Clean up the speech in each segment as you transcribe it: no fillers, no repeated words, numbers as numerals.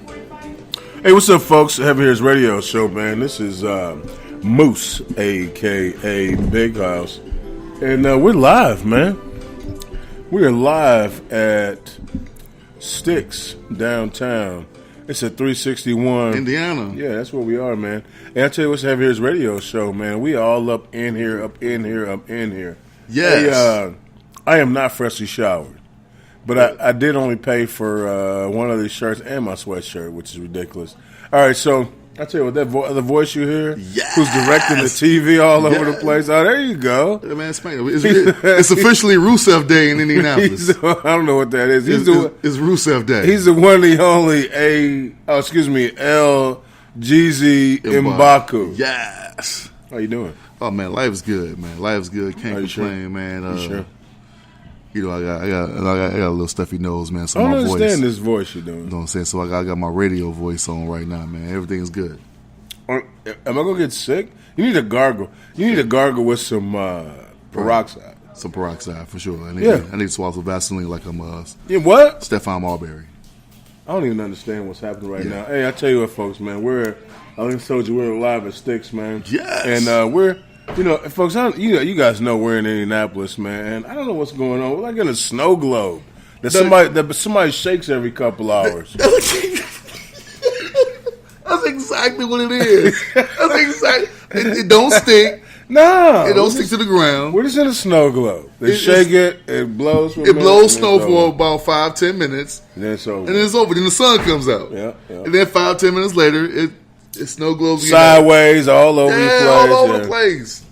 Hey, what's up, folks? Heavy Hitters Radio Show, man. This is Moose, a.k.a. Big House. And we're live, man. We are live at Sticks, downtown. It's at 361. Indiana. Yeah, that's where we are, man. And I tell you what's Heavy Hitters Radio Show, man. We all up in here, up in here, up in here. Yes. Hey, I am not freshly showered. But I did only pay for one of these shirts and my sweatshirt, which is ridiculous. All right, so I tell you what, that the voice you hear, yes, who's directing the TV all over the place. Oh, there you go. Yeah, man, it's officially Rusev Day in Indianapolis. I don't know what that is. It's Rusev Day. He's the one, the only L. Jeezy M'Baku. Yes. How you doing? Oh man, life's good, man. Life's good. Can't complain, sure? man. You sure? You know, I got a little stuffy nose, man. So I don't my understand voice, this voice you're doing. You know what I'm saying? So I got my radio voice on right now, man. Everything's good. Am I gonna get sick? You need to gargle. You need to gargle with some peroxide. Some peroxide for sure. I need to swallow some Vaseline like I'm what? Stephon Marbury. I don't even understand what's happening right now. Hey, I tell you what, folks, man. I told you we're live at Sticks, man. Yes. And we're. You know, folks, you guys know we're in Indianapolis, man. And I don't know what's going on. We're like in a snow globe that somebody shakes every couple hours. That's exactly what it is. That's exactly. It don't stick. No, it don't stick to the ground. We're just in a snow globe. They shake it. It blows. It blows snow for about 5-10 minutes. And then it's over. And then it's over. Then the sun comes out. Yeah. And then 5-10 minutes later, it's snow globes sideways, all over the place. All over the place.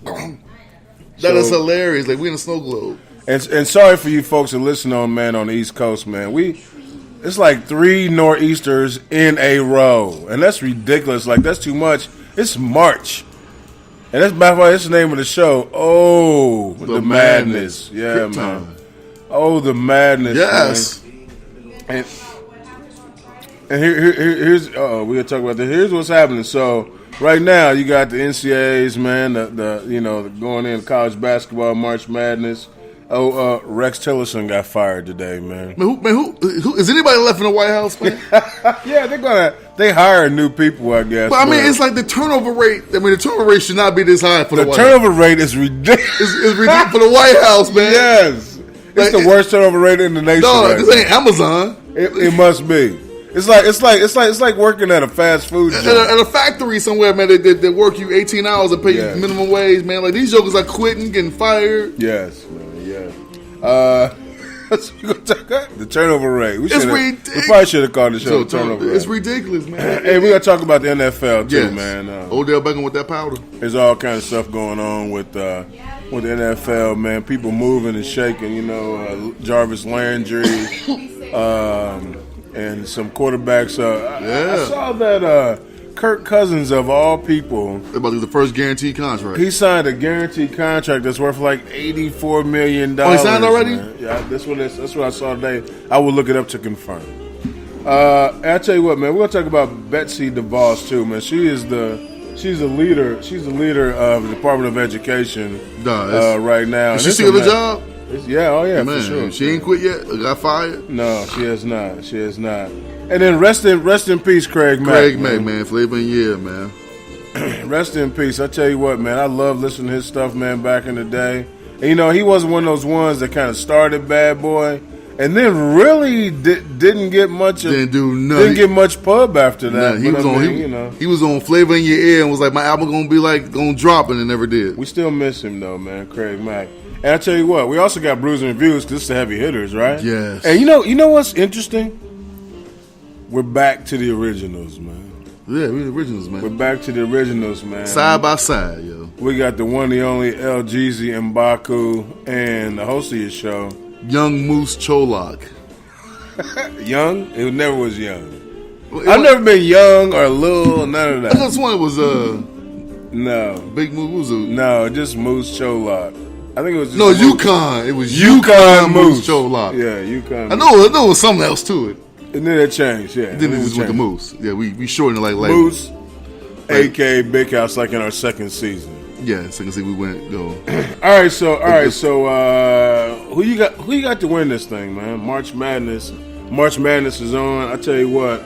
That is hilarious. Like we in a snow globe. And sorry for you folks that listen on, man, on the East Coast, man. It's like 3 nor'easters in a row, and that's ridiculous. Like that's too much. It's March, and that's by the way, that's the name of the show. Oh, the madness. Yeah, man. Oh, the madness. Yes. Man. And here's we're gonna talk about this. Here's what's happening. So right now you got the NCAAs, man. The going in college basketball March Madness. Rex Tillerson got fired today, man. Who is anybody left in the White House, man? Yeah, they hire new people, I guess. But I mean, it's like the turnover rate. I mean, the turnover rate should not be this high for the White House. The turnover rate is ridiculous. It's ridiculous for the White House, man. Yes, it's the worst turnover rate in the nation. No, this ain't Amazon. It must be. It's like working at a fast food joint. At a factory somewhere, man. They work you 18 hours and pay you minimum wage, man. Like these jokers are quitting, getting fired. Yes, man. Yeah. The turnover rate. We probably should have called the show the turnover rate. It's ridiculous, man. Hey, we got to talk about the NFL too, man. Odell Beckham with that powder. There's all kinds of stuff going on with the NFL, man. People moving and shaking. You know, Jarvis Landry. And some quarterbacks. I saw that Kirk Cousins, of all people, about to do the first guaranteed contract. He signed a guaranteed contract that's worth like $84 million. Oh, he signed already? Man. Yeah, that's what I saw today. I will look it up to confirm. I tell you what, man, we're gonna talk about Betsy DeVos too, man. She's the leader. She's the leader of the Department of Education right now. Is she still the job? Man, for sure. She ain't quit yet? Got fired? No, she has not. And then rest in peace, Craig Mack. Craig Mack, man. Flavor and year, man. Rest in peace. I tell you what, man. I love listening to his stuff, man, back in the day. And, you know, he wasn't one of those ones that kind of started Bad Boy and then really didn't get much. Didn't do nothing. Didn't get much pub after that. He was on Flavor in Your Ear and was like, my album gonna drop, and it never did. We still miss him though, man, Craig Mack. And I tell you what, we also got Brews and Reviews because it's the heavy hitters, right? Yes. And you know what's interesting? We're back to the originals, man. Yeah, we're the originals, man. We're back to the originals, man. Side by side, yo. We got the one, the only L. Jeezy M'Baku and the host of your show, Young Moose Cholak. Young? It never was young. I've never been young or little, none of that. I just one was no Big Moose. No, just Moose Cholak. I think it was just Yukon. It was Yukon Moose Cholak. Yeah, Yukon. I know it was something else to it. And then it changed. Yeah. Then it just went to Moose. Yeah, we shortened it like Moose, aka Big House, like in our second season. Yeah, second season we went go. All right, so who you got to win this thing, man? March Madness. March Madness is on. I tell you what,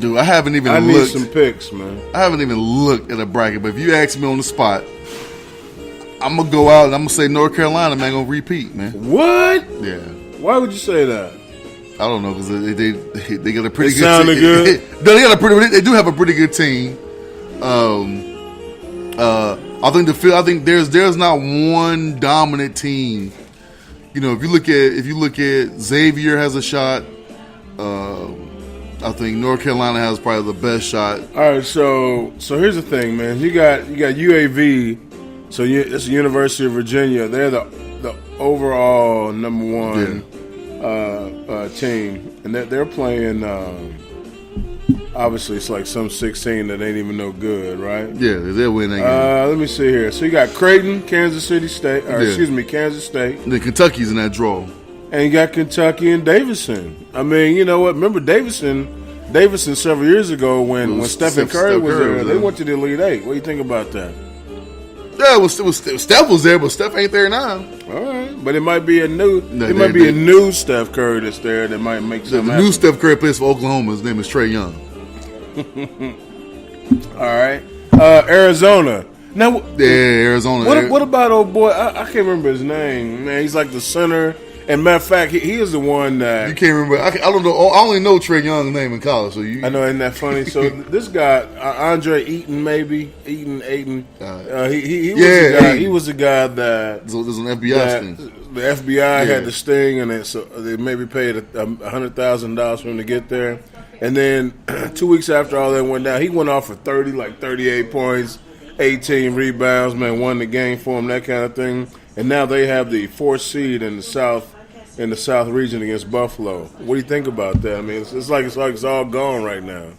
dude, I haven't even I looked. need some picks, man. I haven't even looked at a bracket, but if you ask me on the spot, I'm gonna go out and I'm gonna say North Carolina, man, gonna repeat, man. What? Yeah. Why would you say that? I don't know because they got a pretty It good. sounded team. good. They do have a pretty good team. I think there's not one dominant team. You know, if you look at Xavier has a shot. I think North Carolina has probably the best shot. All right, so here's the thing, man. You got UAV, so it's the University of Virginia. They're the overall number one team, and they're playing. Obviously, it's like some 16 that ain't even no good, right? Yeah, they'll win that game. Let me see here. So you got Creighton, Kansas State. Kansas State. And then Kentucky's in that draw. And you got Kentucky and Davidson. I mean, you know what? Remember Davidson several years ago when Stephen Curry was there, they went to the Elite Eight. What do you think about that? Yeah, Steph was there, but Steph ain't there now. All right, but it might be a new Steph Curry that's there that might make something happen. The new Steph Curry plays for Oklahoma. His name is Trae Young. All right, Arizona. Now, Arizona. What about old boy? I can't remember his name. Man, he's like the center. And matter of fact, he is the one that you can't remember. I don't know. I only know Trae Young's name in college. So I know, isn't that funny? So this guy, Andre Eaton, He was the guy. He was the guy that there's an FBI sting. The FBI had the sting, and they maybe paid $100,000 for him to get there. And then 2 weeks after all that went down, he went off for 38 points, 18 rebounds. Man, won the game for him, that kind of thing. And now they have the 4th seed in the South region against Buffalo. What do you think about that? I mean, it's like it's all gone right now.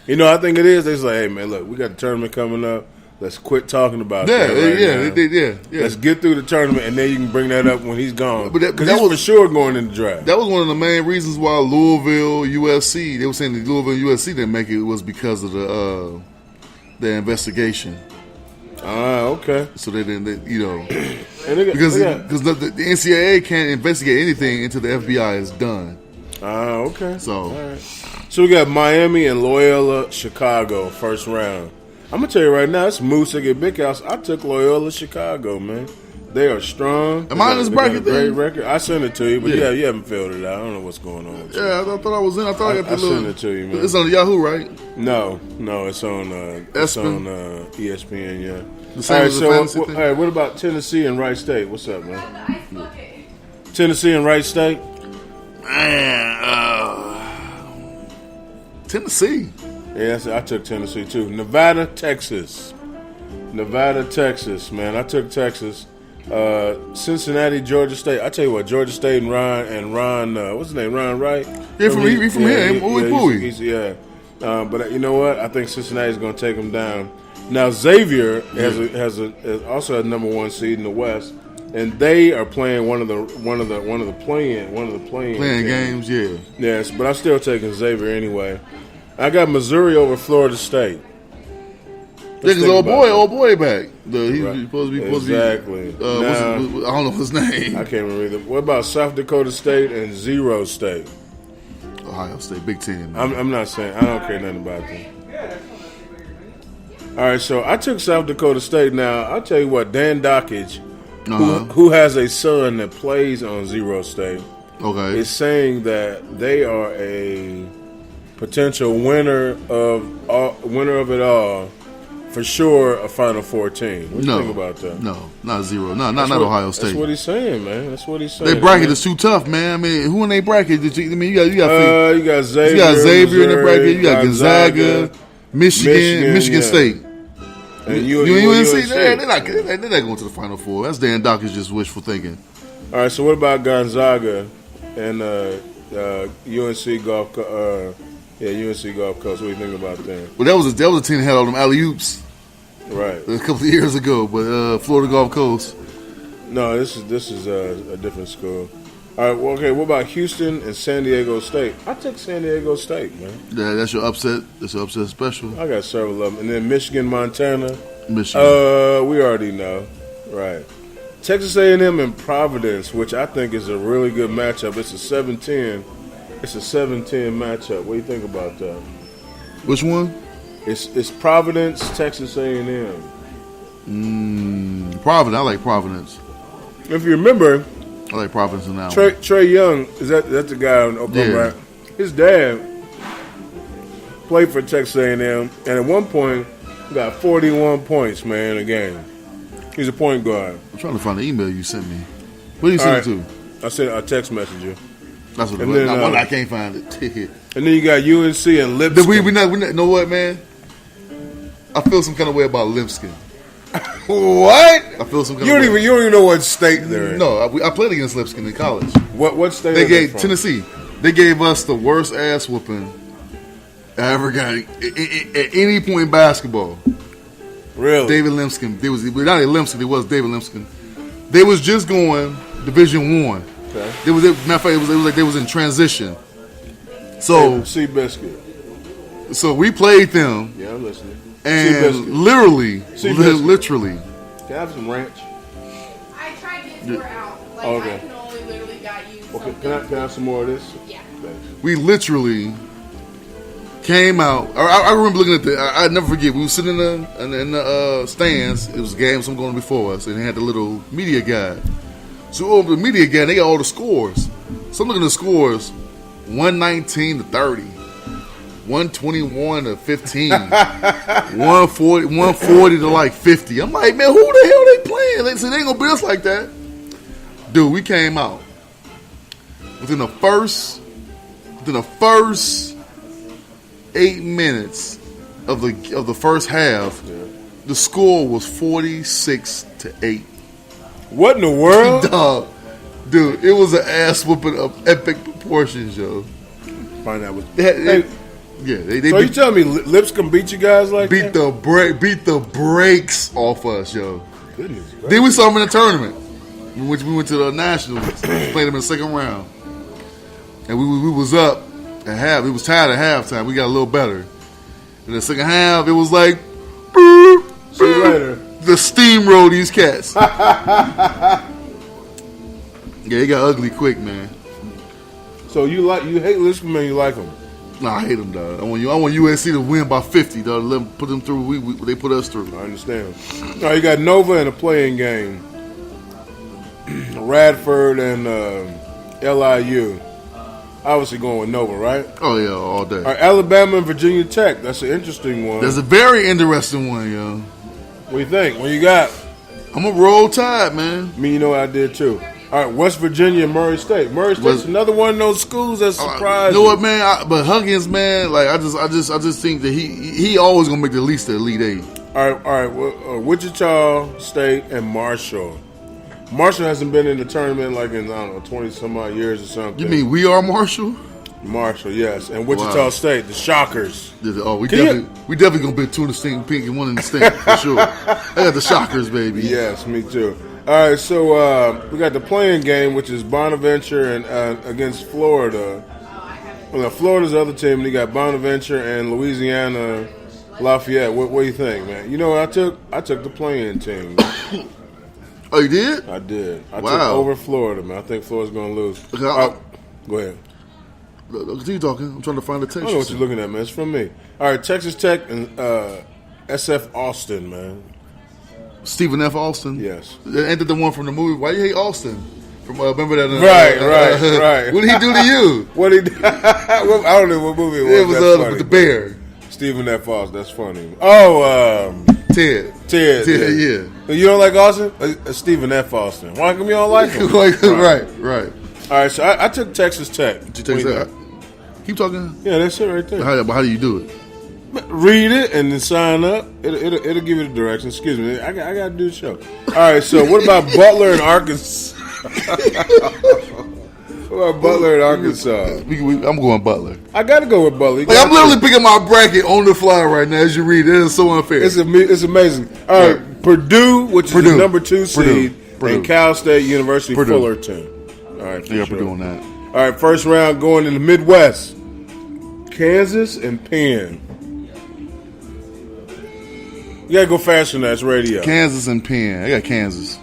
You know, I think it is. They're like, hey man, look, we got the tournament coming up. Let's quit talking about that. Yeah. Let's get through the tournament, and then you can bring that up when he's gone. Because that was for sure going in the draft. That was one of the main reasons why Louisville, USC. They were saying the Louisville, USC didn't make it was because of the investigation. Okay. So they didn't, because the NCAA can't investigate anything until the FBI is done. Okay. So, all right. So we got Miami and Loyola Chicago first round. I'm gonna tell you right now, it's Moose at Big House. I took Loyola Chicago, man. They are strong. Am I in this bracket thing? Great record. I sent it to you, but you haven't filled it out. I don't know what's going on with you. Yeah, I thought I was in. I thought I got the sent it to you, man. It's on Yahoo, right? No, it's on ESPN. Yeah. The same as the fantasy thing? All right, what about Tennessee and Wright State? What's up, man? Tennessee and Wright State? Man, Tennessee. Yeah, I took Tennessee too. Nevada, Texas, man. I took Texas. Cincinnati, Georgia State. I tell you what, Georgia State and Ron. What's his name? Ron Wright. Yeah, from here. But you know what? I think Cincinnati's going to take them down. Now Xavier has also a number 1 seed in the West, and they are playing one of the playing games. Yeah. Yes, but I'm still taking Xavier anyway. I got Missouri over Florida State. Yeah, because old boy back. He's supposed to be. Exactly. I don't know his name. I can't remember either. What about South Dakota State and Zero State? Ohio State, Big Ten. I'm not saying. I don't care nothing about them. All right, so I took South Dakota State. Now I'll tell you what, Dan Dockage, who has a son that plays on Zero State, is saying that they are a potential winner of it all. For sure, a Final Four team. What do you think about that? No, not Zero. Not Ohio State. That's what he's saying, man. That's what he's saying. Their bracket is too tough, man. I mean, who in their bracket? You got Xavier. You got Xavier in the bracket. You got Gonzaga, Michigan State, and UNC. They're not going to the Final Four. That's Dan Docker's just wishful thinking. All right. So what about Gonzaga and UNC Gulf? UNC Gulf Coast. What do you think about that? Well, that was a team that had all them alley-oops, right? A couple of years ago. But Florida Gulf Coast. No, this is a different school. All right. Well, okay. What about Houston and San Diego State? I took San Diego State, man. Yeah, that's your upset. That's your upset special. I got several of them, and then Michigan, Montana. Michigan. We already know, right? Texas A&M and Providence, which I think is a really good matchup. It's a 7-10. It's a 7-10 matchup. What do you think about that? Which one? It's Providence, Texas A&M. Providence. I like Providence. If you remember, I like Providence in that one. Trey Young, that's the guy on Oklahoma, right? His dad played for Texas A&M, and at one point, he got 41 points, man, in a game. He's a point guard. I'm trying to find the email you sent me. What did you send it to? I sent a text message you. That's what it was. I can't find it. And then you got UNC and Lipscomb. We know what, man? I feel some kind of way about Lipscomb. What? I feel some kind you of don't way. even you don't even know what state they're in. No, I played against Lipscomb in college. What state? They gave from? Tennessee. They gave us the worst ass whooping I ever got at any point in basketball. Really? David Lipscomb. They was not a Lipscomb. It was David Lipscomb. They was just going Division I. Okay. Matter of fact, it was like they was in transition. So Seabiscuit. So we played them. Yeah, I'm listening. And literally. Can I have some ranch? I tried to pour out. Like, okay. I can only literally got you. Okay, can I have some more of this? Yeah. Thanks. We literally came out. I remember looking at I never forget. We were sitting in the stands. It was a game, some going before us, and they had the little media guide. So over the media guide, they got all the scores. So I'm looking at the scores: 119 to 30, 121 to 15, 140 to like 50. I'm like, man, who the hell they playing? They said they ain't gonna beat us like that. Dude, we came out within the first 8 minutes of the first half. Yeah. The score was 46-8. What in the world? Dog, dude, it was an ass whooping of epic proportions, yo. Find out what. They so you telling me Lipscomb beat you guys like beat that? Beat the brakes off us, yo. Goodness. Then we saw them in the tournament. We went to the Nationals, played them in the second round, and we was up at half. It was tied at halftime. We got a little better. In the second half, it was like, boop, see you later. The steamroll these cats. Yeah, it got ugly quick, man. So you hate Lipscomb and you like them? Nah, I hate them, dog. I want UNC to win by 50, dog. Let them put them through. They put us through. I understand. All right, you got Nova in a playing game. Radford and LIU. Obviously going with Nova, right? Oh yeah, all day. All right, Alabama and Virginia Tech. That's an interesting one. That's a very interesting one, yo. What do you think? What you got? I'm a Roll Tide, man. Me, you know what I did too. All right, West Virginia and Murray State. Murray State's another one of those schools that surprised. You know what, man? But Huggins, man, like I just think that he always gonna make at least the Elite Eight. All right. Well, Wichita State and Marshall. Marshall hasn't been in the tournament like in, I don't know, 20 some odd years or something. You mean we are Marshall? Marshall, yes. And Wichita State, the Shockers. Oh, we definitely gonna be two in the stink, pink, and one in the stink for sure. I got the Shockers, baby. Yes, me too. All right, so we got the playing game, which is Bonaventure and against Florida. Well, Florida's the other team, and you got Bonaventure and Louisiana Lafayette. What do you think, man? You know what I took the playing team. Oh, you did? I did. I wow. took over Florida, man. I think Florida's going to lose. Okay, go ahead. Continue talking. I'm trying to find the text. I don't know what you're looking at, man. It's from me. All right, Texas Tech and SF Austin, man. Stephen F. Austin? Yes. Ain't that the one from the movie? Why you hate Austin? From remember that? Right. What did he do to you? What did he do? I don't know what movie it was. It was with the bear. Stephen F. Austin. That's funny. Oh, Ted, yeah. You don't like Austin? Stephen F. Austin. Why come you don't like him? Right. All right, so I took Texas Tech. Keep talking. Yeah, that's it right there. How do you do it? Read it and then sign up. It'll give you the direction. Excuse me, I got to do the show. All right, so what about Butler and Arkansas? What about Butler and Arkansas? I'm going Butler. I got to go with Butler. I'm literally picking my bracket on the fly right now as you read it. It's so unfair. It's amazing. All right, Purdue, which is the number 2 seed, and Cal State University Fullerton. All right, yeah, Purdue on that. All right, first round going in the Midwest. Kansas and Penn. You gotta go faster than that. It's radio. Kansas and Penn. I got Kansas.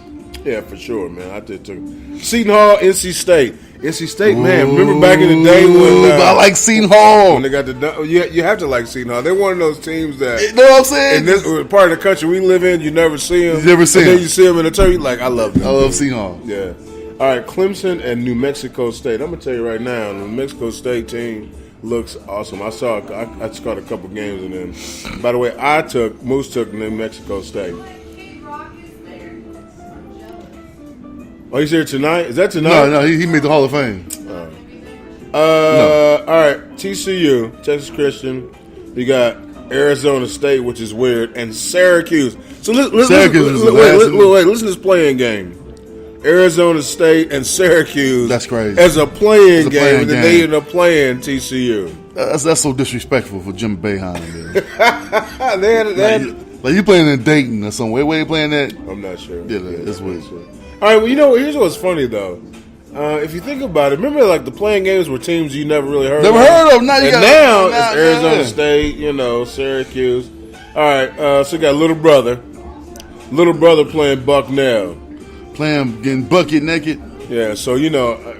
Yeah, for sure, man. I did too. Seton Hall, NC State. NC State, man. Remember back in the day when I like Seton Hall. when they got the you have to like Seton Hall. They're one of those teams that You know what I'm saying? in this part of the country we live in, you never see them. You never see and then them. you see them in the turn. You like, I love them. I love Seton Hall. Yeah. All right, Clemson and New Mexico State. I'm gonna tell you right now, the New Mexico State team looks awesome. I scored a couple games in them. By the way, Moose took New Mexico State. Oh, he's here tonight? Is that tonight? No, he made the Hall of Fame. All right, TCU, Texas Christian. You got Arizona State, which is weird, and Syracuse. So listen to this playing game. Arizona State and Syracuse. That's crazy. As a playing game, playing and then game. they end up playing TCU. That's so disrespectful for Jim Boeheim. they had, Like you playing in Dayton or somewhere. Where you playing at? I'm not sure. Yeah, that's weird. All right, well, you know, here's what's funny though. If you think about it, remember like the playing games were teams you never really heard of. Now you And now it's Arizona State, Syracuse. All right, so you got little brother playing Bucknell. Getting bucket naked. Yeah, so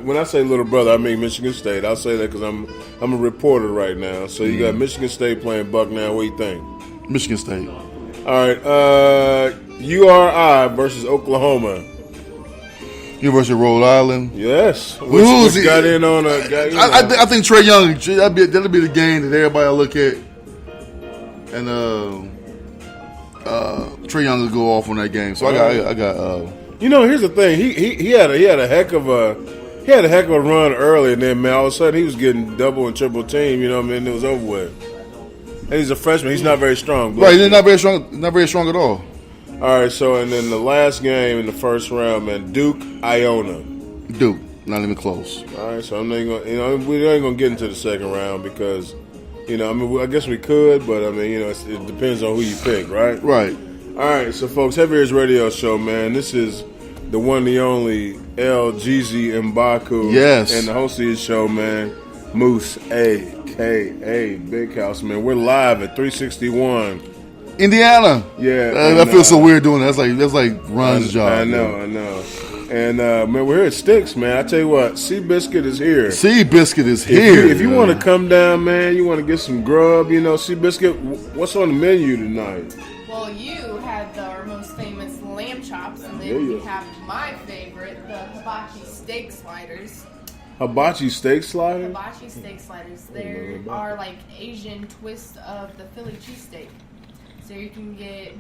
when I say little brother, I mean Michigan State. I'll say that because I'm a reporter right now. So you got Michigan State playing Bucknell. What do you think? Michigan State. All right, URI versus Oklahoma. University of Rhode Island. Yes, which got in on a. I think Trey Young. That'll be the game that everybody will look at, and Trey Young will go off on that game. So I got. Here's the thing. He had a heck of a run early, and then man, all of a sudden he was getting double and triple team. And it was over with. And he's a freshman. He's not very strong. Right, he's not very strong. Not very strong at all. All right, so and then the last game in the first round, man, Duke, Iona. Duke, not even close. All right, so I'm not going. We ain't gonna get into the second round because, I guess we could, but it depends on who you pick, right? Right. All right, so folks, Heavy Ears Radio Show, man. This is the one, the only LGZ Mbaku. Yes. And the host of his show, man, Moose, a.k.a. Big House, man. We're live at 361. Indiana. Yeah. That feels so weird doing that. That's like Ron's job. I know. And, man, we're here at Sticks, man. I tell you what, Seabiscuit is here. Seabiscuit is here. If you want to come down, man, you want to get some grub, Seabiscuit, what's on the menu tonight? Well, you had our most famous lamb chops, and then you have my favorite, the hibachi steak sliders. Hibachi steak sliders? Hibachi steak sliders. They are like Asian twist of the Philly cheesesteak. So you can get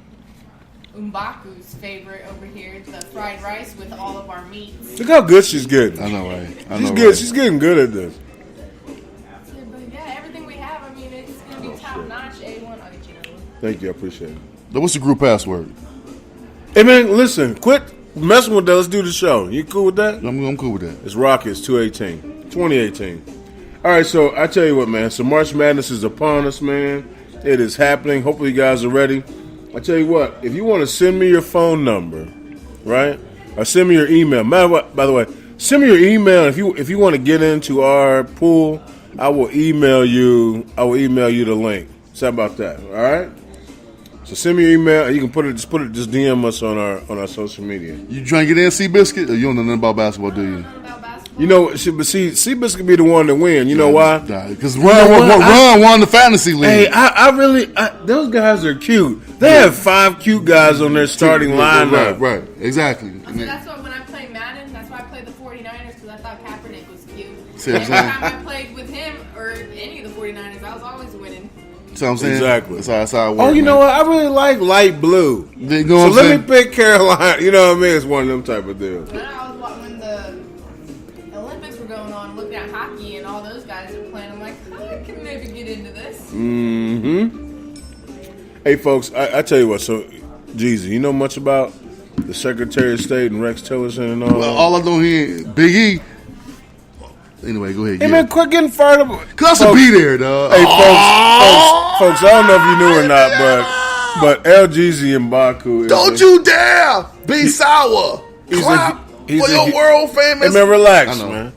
Umbaku's favorite over here, the fried rice with all of our meats. Look how good she's getting. I know, right? She's getting good at this. But yeah, everything we have, it's going to be top notch, A1. I'll get you another one. Thank you, I appreciate it. Now, what's the group password? Hey man, listen, quit messing with that. Let's do the show. You cool with that? I'm cool with that. It's Rockets 2018. All right, so I tell you what, man. So March Madness is upon us, man. It is happening. Hopefully you guys are ready. I tell you what, if you want to send me your phone number, right, or send me your email. By the way, send me your email. If you want to get into our pool, I will email you. The link. So how about that? All right. So send me your email. You can just DM us on our social media. You trying to get in Seabiscuit, or you don't know nothing about basketball, do you? Seabiscuit be the one to win. You know why? Because Ron won the fantasy league. Hey, those guys are cute. They have 5 cute guys on their starting lineup. Right, exactly. That's why when I play Madden, that's why I played the 49ers, because I thought Kaepernick was cute. See what I'm Every saying? time I played with him or any of the 49ers, I was always winning. See what I'm saying? Exactly. That's how it works. Oh, you know what? I really like light blue. You know what I'm let saying? me pick Carolina. You know what I mean? It's one of them type of deals. When the Olympics were going on, looking at hockey and all those guys are playing, I'm like, I can maybe get into this. Mm-hmm. Hey, folks, I tell you what. So, Jeezy, you know much about the Secretary of State and Rex Tillerson and all that? Well, all I know here, Big E. Anyway, go ahead. Hey, man, quit getting fired up. Cause to be there, dog. Hey, folks, I don't know if you knew or not, but LGZ Mbaku is Don't you dare be sour. Clap for your world famous. Hey, man, relax, man.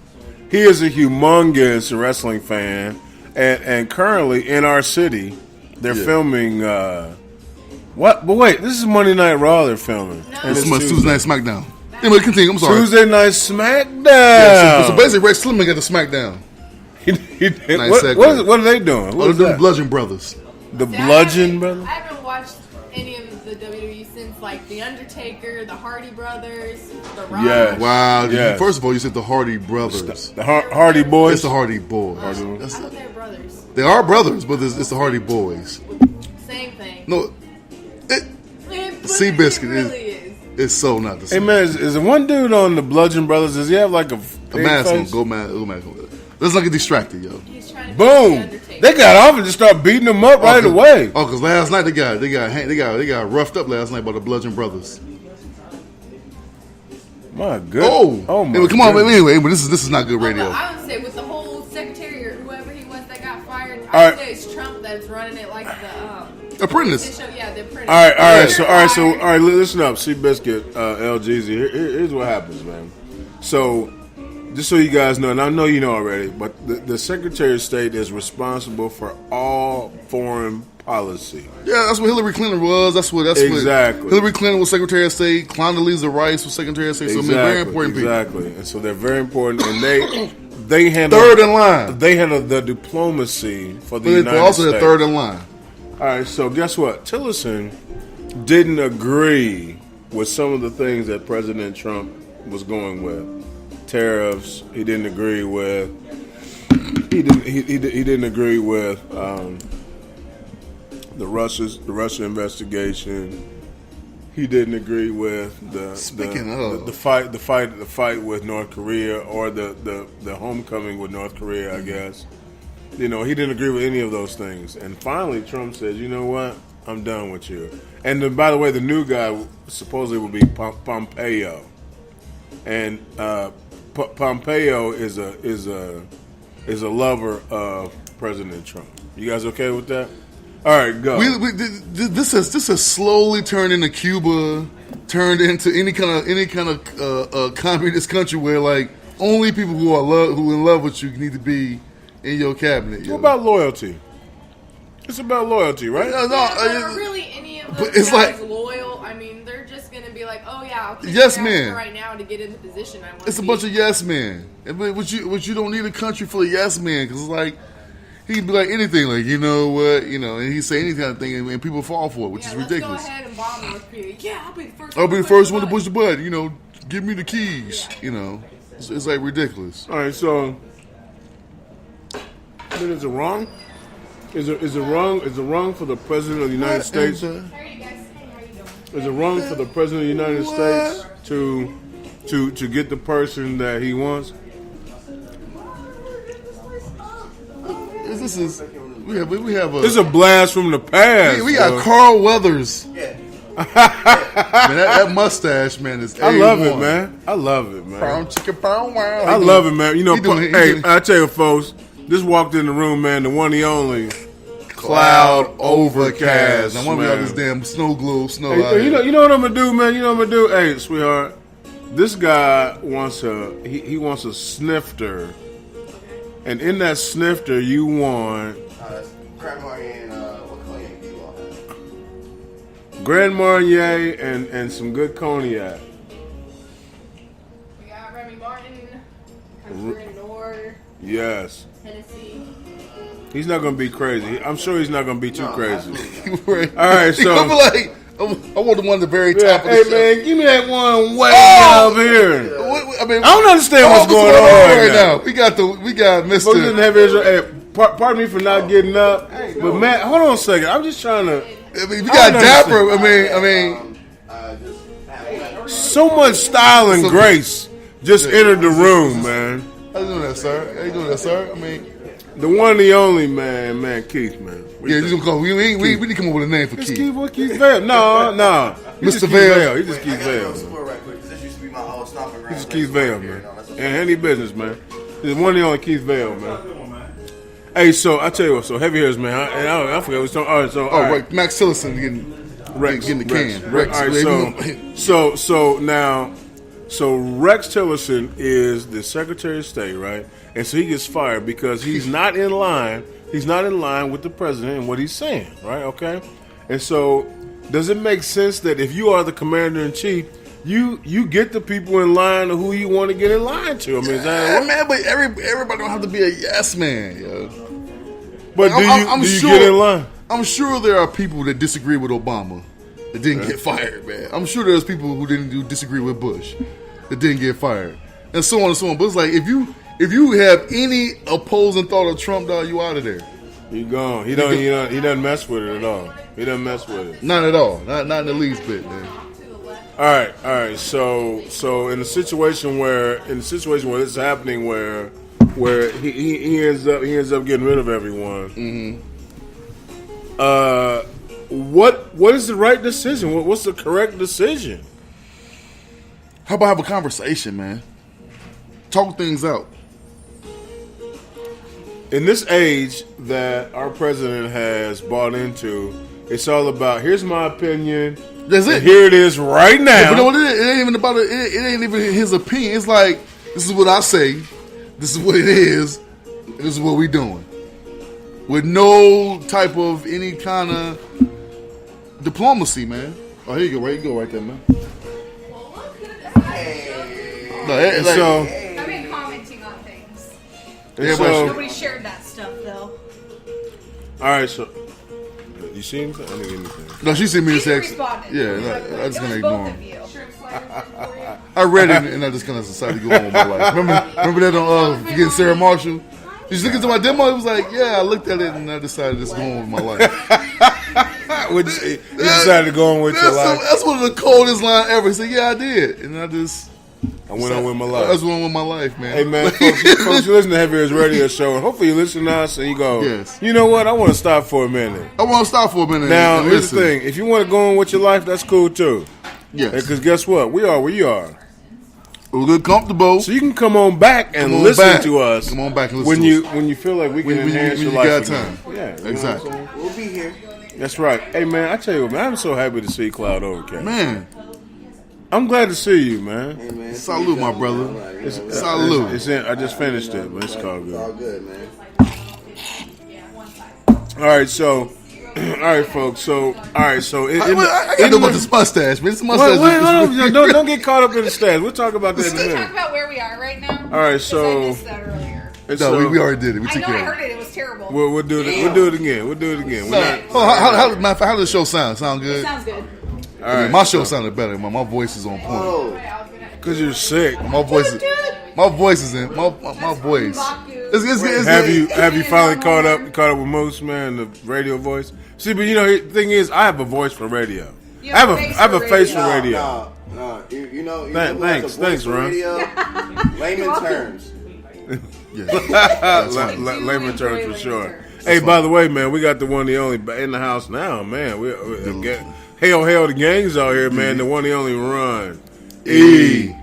He is a humongous wrestling fan, and currently in our city, they're filming. What? But wait, this is Monday Night Raw. They're filming. No. This is Tuesday Night SmackDown. That Anyway, continue. I'm sorry. Tuesday Night SmackDown. Yeah, so basically, Rex Slimming got the SmackDown. He did. Nice What are they doing? Oh, they're the Bludgeon Brothers. The Bludgeon Brothers? I haven't watched any of the WWE since, like, The Undertaker, the Hardy Brothers, The Rock. Yes. Wow. Yes. First of all, you said the Hardy Brothers. The Hardy Boys? It's the Hardy Boys. I thought they were brothers. They are brothers, but it's the Hardy Boys. Same thing. No, But Seabiscuit it really is. it's so not the Hey, same. man, is the one dude on the Bludgeon Brothers, does he have like a pig mask on. face? Go mask. Let's not get distracted, yo. He's trying to be the Boom! Undertaker. They got off and just started beating them up right away. Oh, because last night they got roughed up last night by the Bludgeon Brothers. My goodness. Oh, my anyway, come on. goodness. Anyway, this is not good radio. I would say with the whole secretary or whoever he was that got fired, All I right. would say it's Trump that's running it like the Apprentice. show. Yeah, the apprentice. All right. Listen up, Seabiscuit, LGZ. Here's what happens, man. So, just so you guys know, and I know you know already, but the Secretary of State is responsible for all foreign policy. Yeah, that's what Hillary Clinton was. Exactly. Hillary Clinton was Secretary of State. Condoleezza Rice was Secretary of State. So, I mean, very important people. Exactly. And so they're very important, and they handle Third in line. They handle the diplomacy for the But United also States. the third in line. All right, so guess what? Tillerson didn't agree with some of the things that President Trump was going with. Tariffs, he didn't agree with. He didn't agree with the Russia investigation. He didn't agree with the fight with North Korea, or the homecoming with North Korea, I guess. You know, he didn't agree with any of those things. And finally, Trump says, you know what? I'm done with you. And then, by the way, the new guy supposedly will be Pompeo. And Pompeo is a lover of President Trump. You guys okay with that? All right, go. This has slowly turned into Cuba, turned into any kind of communist country where like only people who in love with you need to be in your cabinet. What about loyalty? It's about loyalty, right? Are really any of those it's guys like- loyal? I mean, they're just going to be like, oh yeah, I'll take Yes, your man. action right now to get in the position I want. It's a bunch of yes men. But you don't need a country full of yes men, because it's like he can be like anything, like you know what, and he say any kind of thing, and people fall for it, which is ridiculous. Let's go ahead and bomb North Korea. Yeah, I'll be the first. I'll be the first one to push the button. Give me the keys. It's like ridiculous. All right, so is it wrong? Is it wrong? Is it wrong for the president of the United States? How are you guys? Hey, how you doing? Is it wrong for the president of the United States to get the person that he wants? This is we have a This is a blast from the past. we got bro. Carl Weathers. Yeah. Man, that mustache, man, is I love A1. it, man. I love it, man. Brown chicken, brown wow. I love it, man. He I tell you, folks, just walked in the room, man. The one, the only, Cloud Overcast. Now, one of y'all man. this damn snow globe, snow. Hey, out you here. know what I'm gonna do, man. You know what I'm gonna do. Hey, sweetheart, this guy wants he wants a snifter, and in that snifter, you want Grand Marnier and what cognac do you all have? Grand Marnier and some good cognac. We got Remy Martin, Country Nord, Yes, Tennessee. he's not gonna be crazy. I'm sure he's not gonna be too crazy. Right. All right, He so- gonna be like, I want the one at the very Yeah, top of hey the man, give me that one way Oh! up here. I mean, I don't understand what's going on right now. We got Folks didn't Mr. have Israel. Hey, pardon me for not getting up, but Matt, hold on a second. I'm just trying to. I mean, we got don't Dapper. I mean, So much style and grace just entered the room, man. how you doing that, sir? How you doing that, sir? I mean, The one, the only man, Keith, man. yeah, you gonna call. We need to come up with a name for Just Keith. Keith Vale. No. He's Mr. just Keith Vale. He's just Keith Vale. Support right quick, 'cause this used to be my old stomping ground. He's just Keith Vale, man. And handy business, man. He's the one, the only Keith Vale, man. Hey, so I tell you what. So heavy hairs, man. I forgot what was talking. All right, so Oh, right, Max Tillerson getting the can. Rex. All right, so Rex Tillerson is the Secretary of State, right? And so he gets fired because he's not in line. He's not in line with the president and what he's saying, right? Okay. And so, does it make sense that if you are the commander in chief, you get the people in line to who you want to get in line to. I mean, is that man, but everybody don't have to be a yes man, yo. But do you sure, get in line? I'm sure there are people that disagree with Obama that didn't get fired, man. I'm sure there's people who disagree with Bush that didn't get fired, and so on and so on. But it's like if you have any opposing thought of Trump, dog, you out of there. He gone. He doesn't mess with it at all. He doesn't mess with it. Not at all. Not in the least bit, man. All right. So in a situation where this is happening, where he ends up getting rid of everyone. What is the right decision? What's the correct decision? How about have a conversation, man? Talk things out. In this age that our president has bought into, it's all about here's my opinion. That's it. And here it is right now. Yeah, but no, it ain't even about it. It ain't even his opinion. It's like this is what I say. This is what it is. And this is what we doing. With no type of any kind of diplomacy, man. Oh, here you go. You go right there, man. No, I've been commenting on things. Nobody shared that stuff though. All right, so you see anything? I didn't get anything. No, she sent me this He text. responded. Yeah, I just gonna It was ignore both him. of you. I read it and I just kind of decided to go on with my life. Remember that on Forgetting Sarah Marshall? Did you look into my demo? It was like, yeah, I looked at it and I decided to just go on with my life. You decided to go on with your life. That's one of the coldest lines ever. He said, yeah, I did. And I went on with my life. I just went on with my life, man. Hey, man, folks, you listen to Heavy Air's radio show, and hopefully you listen to us and you go, Yes. You know what? I want to stop for a minute. I want to stop for a minute. Now, and here's the listen. thing. If you want to go on with your life, that's cool, too. Yes. Because guess what? We are where you are. We'll get comfortable. So you can come on back and Come on listen back. to us. Come on back and listen when to you us. when you feel like we can When you enhance your got life. time. Yeah, you know Exactly. what I'm saying? We'll be here. That's right. Hey, man, I tell you what, man, I'm so happy to see Cloud Overcast. Man, I'm glad to see you, man. Hey, man. salute, my brother. It's, Salute. It's in, I just finished it, but it's called It's all good. good, man. All right, so, all right, folks. So, all right, so I gotta know about this mustache, man. This mustache. Wait, hold on. Don't get caught up in the stats. We'll talk about that in a Can we talk minute. about where we are right now? All right, 'Cause so- I missed that earlier. And No, so we already did it. We I took know I care of heard it. it. It was terrible. we'll do it. We'll do it again. We'll do it again. We're not, Oh, matter of fact, how does the show sound? Sound good? Sounds good. all right, My show sounded better. My voice is on point. Oh, because you're sick. My voice is in my voice. It's Have you finally caught up with Moose, man, the radio voice? See, but you know, the thing is, I have a voice for radio. You I have have a a face face for for radio. No. You know who Thanks, has a voice for Ron. radio? Layman terms. Layman terms for sure. Hey, by the way, man, we got the one, the only in the house now, man. We hell, the gang's out here, man. The one, the only Run. EMC.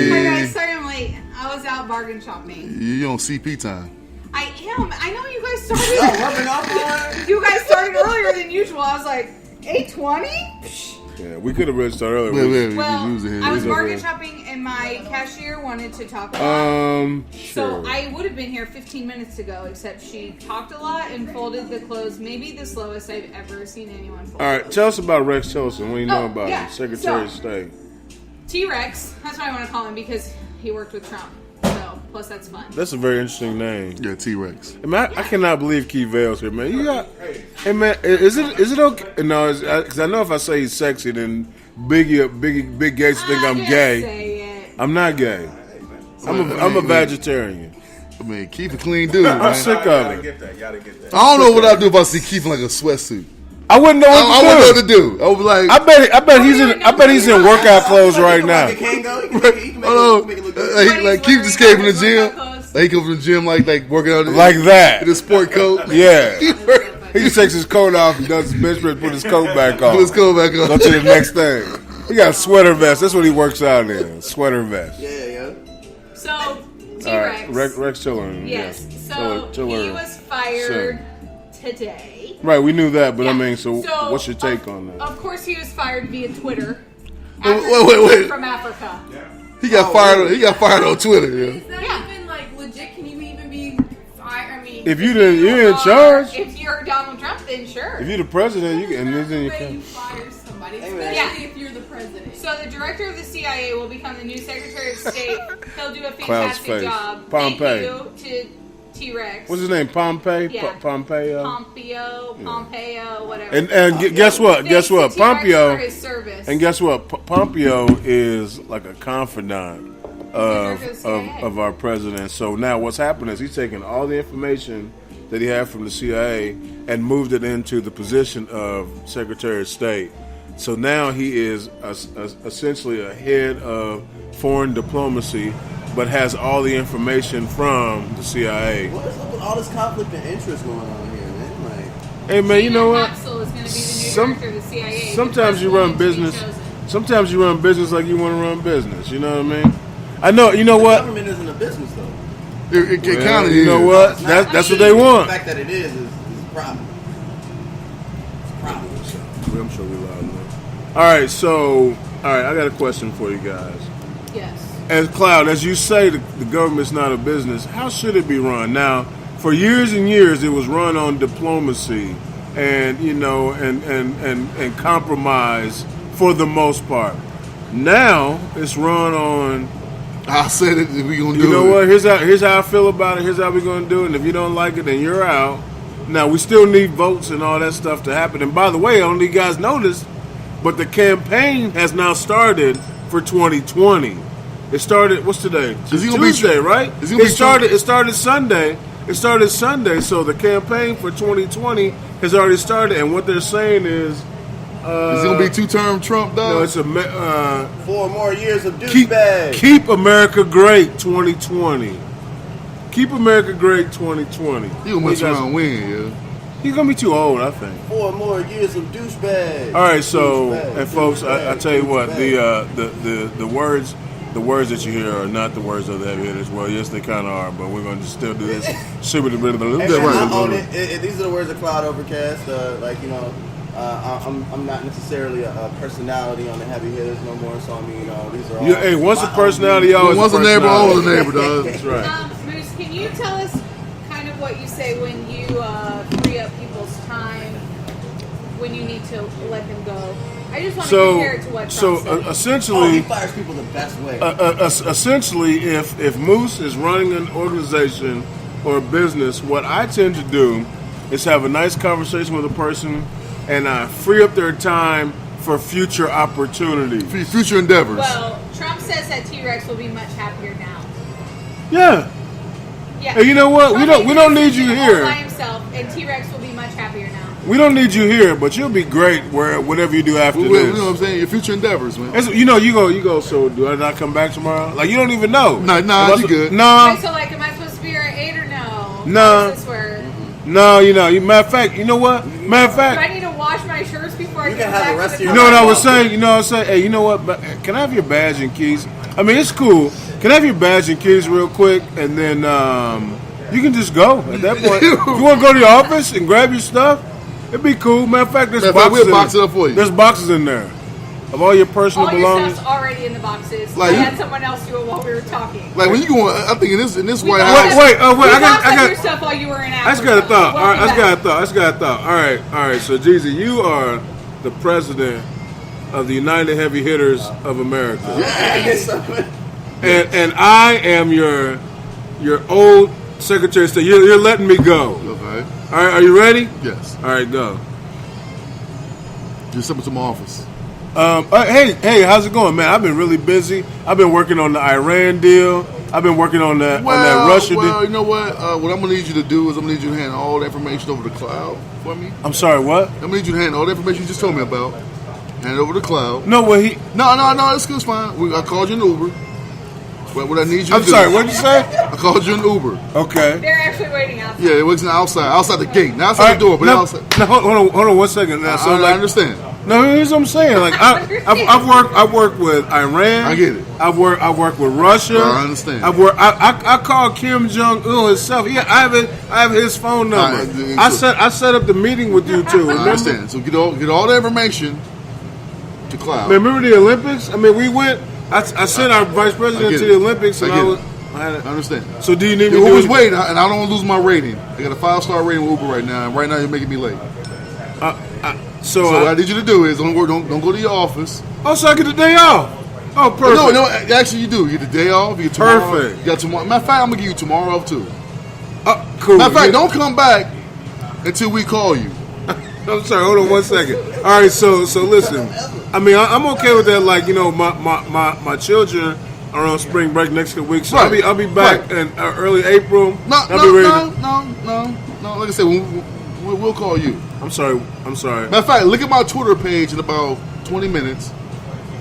Hi guys, sorry I'm late. I was out bargain shopping. You on CP time? I am. I know you guys started. Rubbing off on. You guys started earlier than usual. I was like 8:20. Yeah, we could have read start earlier. Wait, Well, we was in I was here. bargain shopping and my cashier wanted to talk a lot. Sure. So I would have been here 15 minutes ago, except she talked a lot and folded the clothes. Maybe the slowest I've ever seen anyone fold. All right, tell us about Rex Tillerson. What do you know Oh, about yeah. him? Secretary of So- State. T-Rex. That's what I want to call him because he worked with Trump. So plus that's fun. That's a very interesting name. Yeah, T-Rex. I, mean, I cannot believe Keith Vale's here, man. You got, hey man, is it okay? No, because I know if I say he's sexy, then Big Gates think I'm Just gay. say it. I'm not gay. I'm a vegetarian. I mean, Keith a clean dude, I'm man. sick of it. Get that. Gotta get that. I don't know what I'd do if I see Keith in like a sweatsuit. I wouldn't know I what wouldn't know to what to do. I would be like, do. I bet he's in workout clothes right now. He can go. He can make it oh, look good. like Keith just came from the gym. Like he come from the gym like working out Like that. in his sport coat. Yeah. He just takes his coat off and does his bench press, put his coat back on. Put his coat back on. Go to the next thing. He got a sweater vest. That's what he works out in. Sweater vest. Yeah. So All T-Rex. right, Rex Tillerson. Yes. Yeah. So Tiller. he was fired today. Right, we knew that, but I Yeah. mean, so what's your take on that? Of course, he was fired via Twitter. Wait. From Africa. He got fired. He got fired on Twitter. Yeah. Is that Yeah. even like legit? Can you even be fired? I mean, If you're in charge, If you're Donald Trump, then sure. if you're the president, you can. And that's then the you way can. you fire somebody, Hey, especially man. if you're the president. So the director of the CIA will become the new Secretary of State. He'll do a Cloud's fantastic face. job. Pompey. Thank you to T-Rex. What's his name? Pompey? Yeah. Pompeo? Pompeo, whatever. And guess what? Guess what? Thanks to T-Rex Pompeo. for his service. And guess what? Pompeo is like a confidant of our president. So now what's happened is he's taken all the information that he had from the CIA and moved it into the position of Secretary of State. So now he is essentially a head of foreign diplomacy, but has all the information from the CIA. What is up with all this conflict of interest going on here, man? Like, Hey man, you know what? Capsule is going to be the new director of the CIA. Sometimes you The run first one to be business. chosen. Sometimes you run business like you want to run business. You know what I mean? I know. You know the what? government isn't a business, though. It Well, kind of you know what? It's not- That's what they want. The fact that it is a problem. It's a problem. I'm sure we loud enough. All right, so I got a question for you guys. Yes. As Cloud, as you say, the government's not a business. How should it be run? Now, for years and years, it was run on diplomacy and and compromise for the most part. Now it's run on. I said it. We gonna do You know it. what? Here's how I feel about it. Here's how we're gonna do it. And if you don't like it, then you're out. Now we still need votes and all that stuff to happen. And by the way, I don't know if you guys noticed, but the campaign has now started for 2020. It started. What's today? Is he gonna be Tuesday, right? is he gonna be It started Sunday. It started Sunday. So the campaign for 2020 has already started. And what they're saying is, Is it gonna be two-term Trump, no, dog? it's a 4 more years of keep douchebag. America great 2020. Keep America great 2020. He gonna mess around and win, yeah. He's gonna be too old, I think. 4 more years of douchebag. All right, so Douchebag, and folks, I tell you what, douchebag. the words that you hear are not the words of the heavy hitters. Well, yes, they kind of are, but we're going to still do this. Hey, man, I own it. These are the words of Cloud Overcast. I'm not necessarily a personality on the heavy hitters no more. So I mean, these are all. Hey, once a my personality, own always Once a neighbor, always a neighbor, dog. That's right. Moose, can you tell us kind of what you say when you free up people's time, when you need to let them go? I just want to compare it to what Trump said. Oh, essentially, he fires people the best way. essentially, if Moose is running an organization or a business, what I tend to do is have a nice conversation with a person, and I free up their time for future opportunities. Future endeavors. Well, Trump says that T-Rex will be much happier now. Yeah. Yeah. Hey, you know what? We don't need you All here. by himself, and T-Rex will be much happier now. We don't need you here, but you'll be great whatever you do after You this. know what I'm saying? Your future endeavors, man. You go. So do I not come back tomorrow? Like you don't even know. Nah, you good. Nah, Okay, so like, am I supposed to be here at 8 or no? No. How does this work? no. Matter of fact, you know what? Matter of Do I fact, need to wash my shirts before I You get can have back the rest to of the your you know what I car? was saying? You know what I was saying? Hey, you know what? But can I have your badge and keys? I mean, it's cool. Can I have your badge and keys real quick, and then you can just go at that point. If you want to go to your office and grab your stuff, it'd be cool. Matter of fact, there's Matter of fact, boxes. we'll box it up for you. There's boxes in there of all your personal All your belongings. stuff's already in the boxes. Like I you- had someone else do it while we were talking. Like when you go, I think in this We White boxed House. Wait, up- we I boxed up got- your stuff while you were in I just got a Africa. thought. All right, I just Welcome got a thought. All right. So, Jeezy, you are the president of the United Heavy Hitters of America, Yes. and I am your old Secretary of State. You're letting me go. Okay. All right, are you ready? Yes. All right, go. Just step into my office. Hey, how's it going, man? I've been really busy. I've been working on the Iran deal. I've been working on that Russia Well, deal. you know what? What I'm gonna need you to do is I'm gonna need you to hand all the information over the cloud for me. I'm sorry, what? I'm gonna need you to hand all the information you just told me about. Hand it over to the cloud. No, well, he. No, it's good, it's fine. I called you an Uber. What I need you to I'm do. sorry. What'd you say? I called you an Uber. Okay. They're actually waiting outside. Yeah, it was outside the gate. Not outside the door, but outside. No, hold on 1 second. Now, so I understand. No, here's what I'm saying. Like I've worked with Iran. I get it. I've worked with Russia. I understand. I called Kim Jong Un himself. Yeah, I have his phone number. I set up the meeting with you too. I Remember? understand. So get all the information to cloud. Remember the Olympics? I mean, we went. I sent our vice I president get to it. the Olympics, and I get I was. it. I had I understand. So do you need me Who to was do waiting, and I don't want to lose my rating. I got a 5-star rating with Uber right now, and right now you're making me late. So what I need you to do is don't go to your office. Oh, so I get the day off. Oh, perfect. No, actually you do. You get the day off. You get tomorrow. Perfect. You got tomorrow. Matter of fact, I'm gonna give you tomorrow off too. Cool. Matter of fact, don't come back until we call you. I'm sorry. Hold on 1 second. All right. So listen. I mean, I'm okay with that. Like, you know, my children are on spring break next week, so Right. I'll be back in early April. No. Like I said, we'll call you. I'm sorry. Matter of fact, look at my Twitter page in about 20 minutes,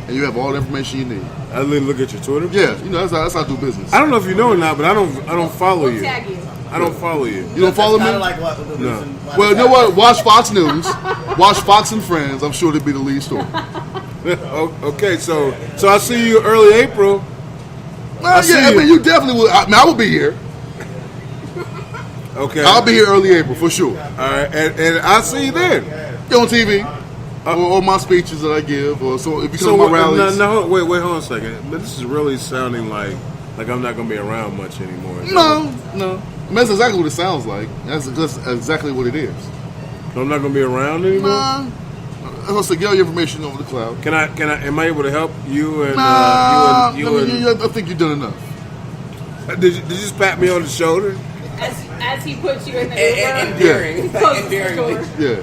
and you have all the information you need. I didn't look at your Twitter. Yeah, you know that's how I do business. I don't know if you know or not, but I don't follow We'll you. tag you. I don't follow you. You don't follow me? Kind of like what the No. reason why Well, you the know what? Watch Fox News. Watch Fox and Friends. I'm sure it'll be the lead story. Okay, so I'll see you early April. see I you. mean, you definitely will. I will be here. Okay. I'll be here early April for sure. All right, and I'll see you then. Get on TV. Or my speeches that I give, or so if you come So to my rallies. no, wait, hold on a second. But this is really sounding like I'm not gonna be around much anymore. No. I mean, that's exactly what it sounds like. That's exactly what it is. I'm not gonna be around anymore. Nah. Let's get all your information over the cloud. Can I? Am I able to help you and Nah, you and? I think you've done enough. Did you just pat me on the shoulder? As he puts you in the endearing. Uber, closes the Endearingly. door. Yeah.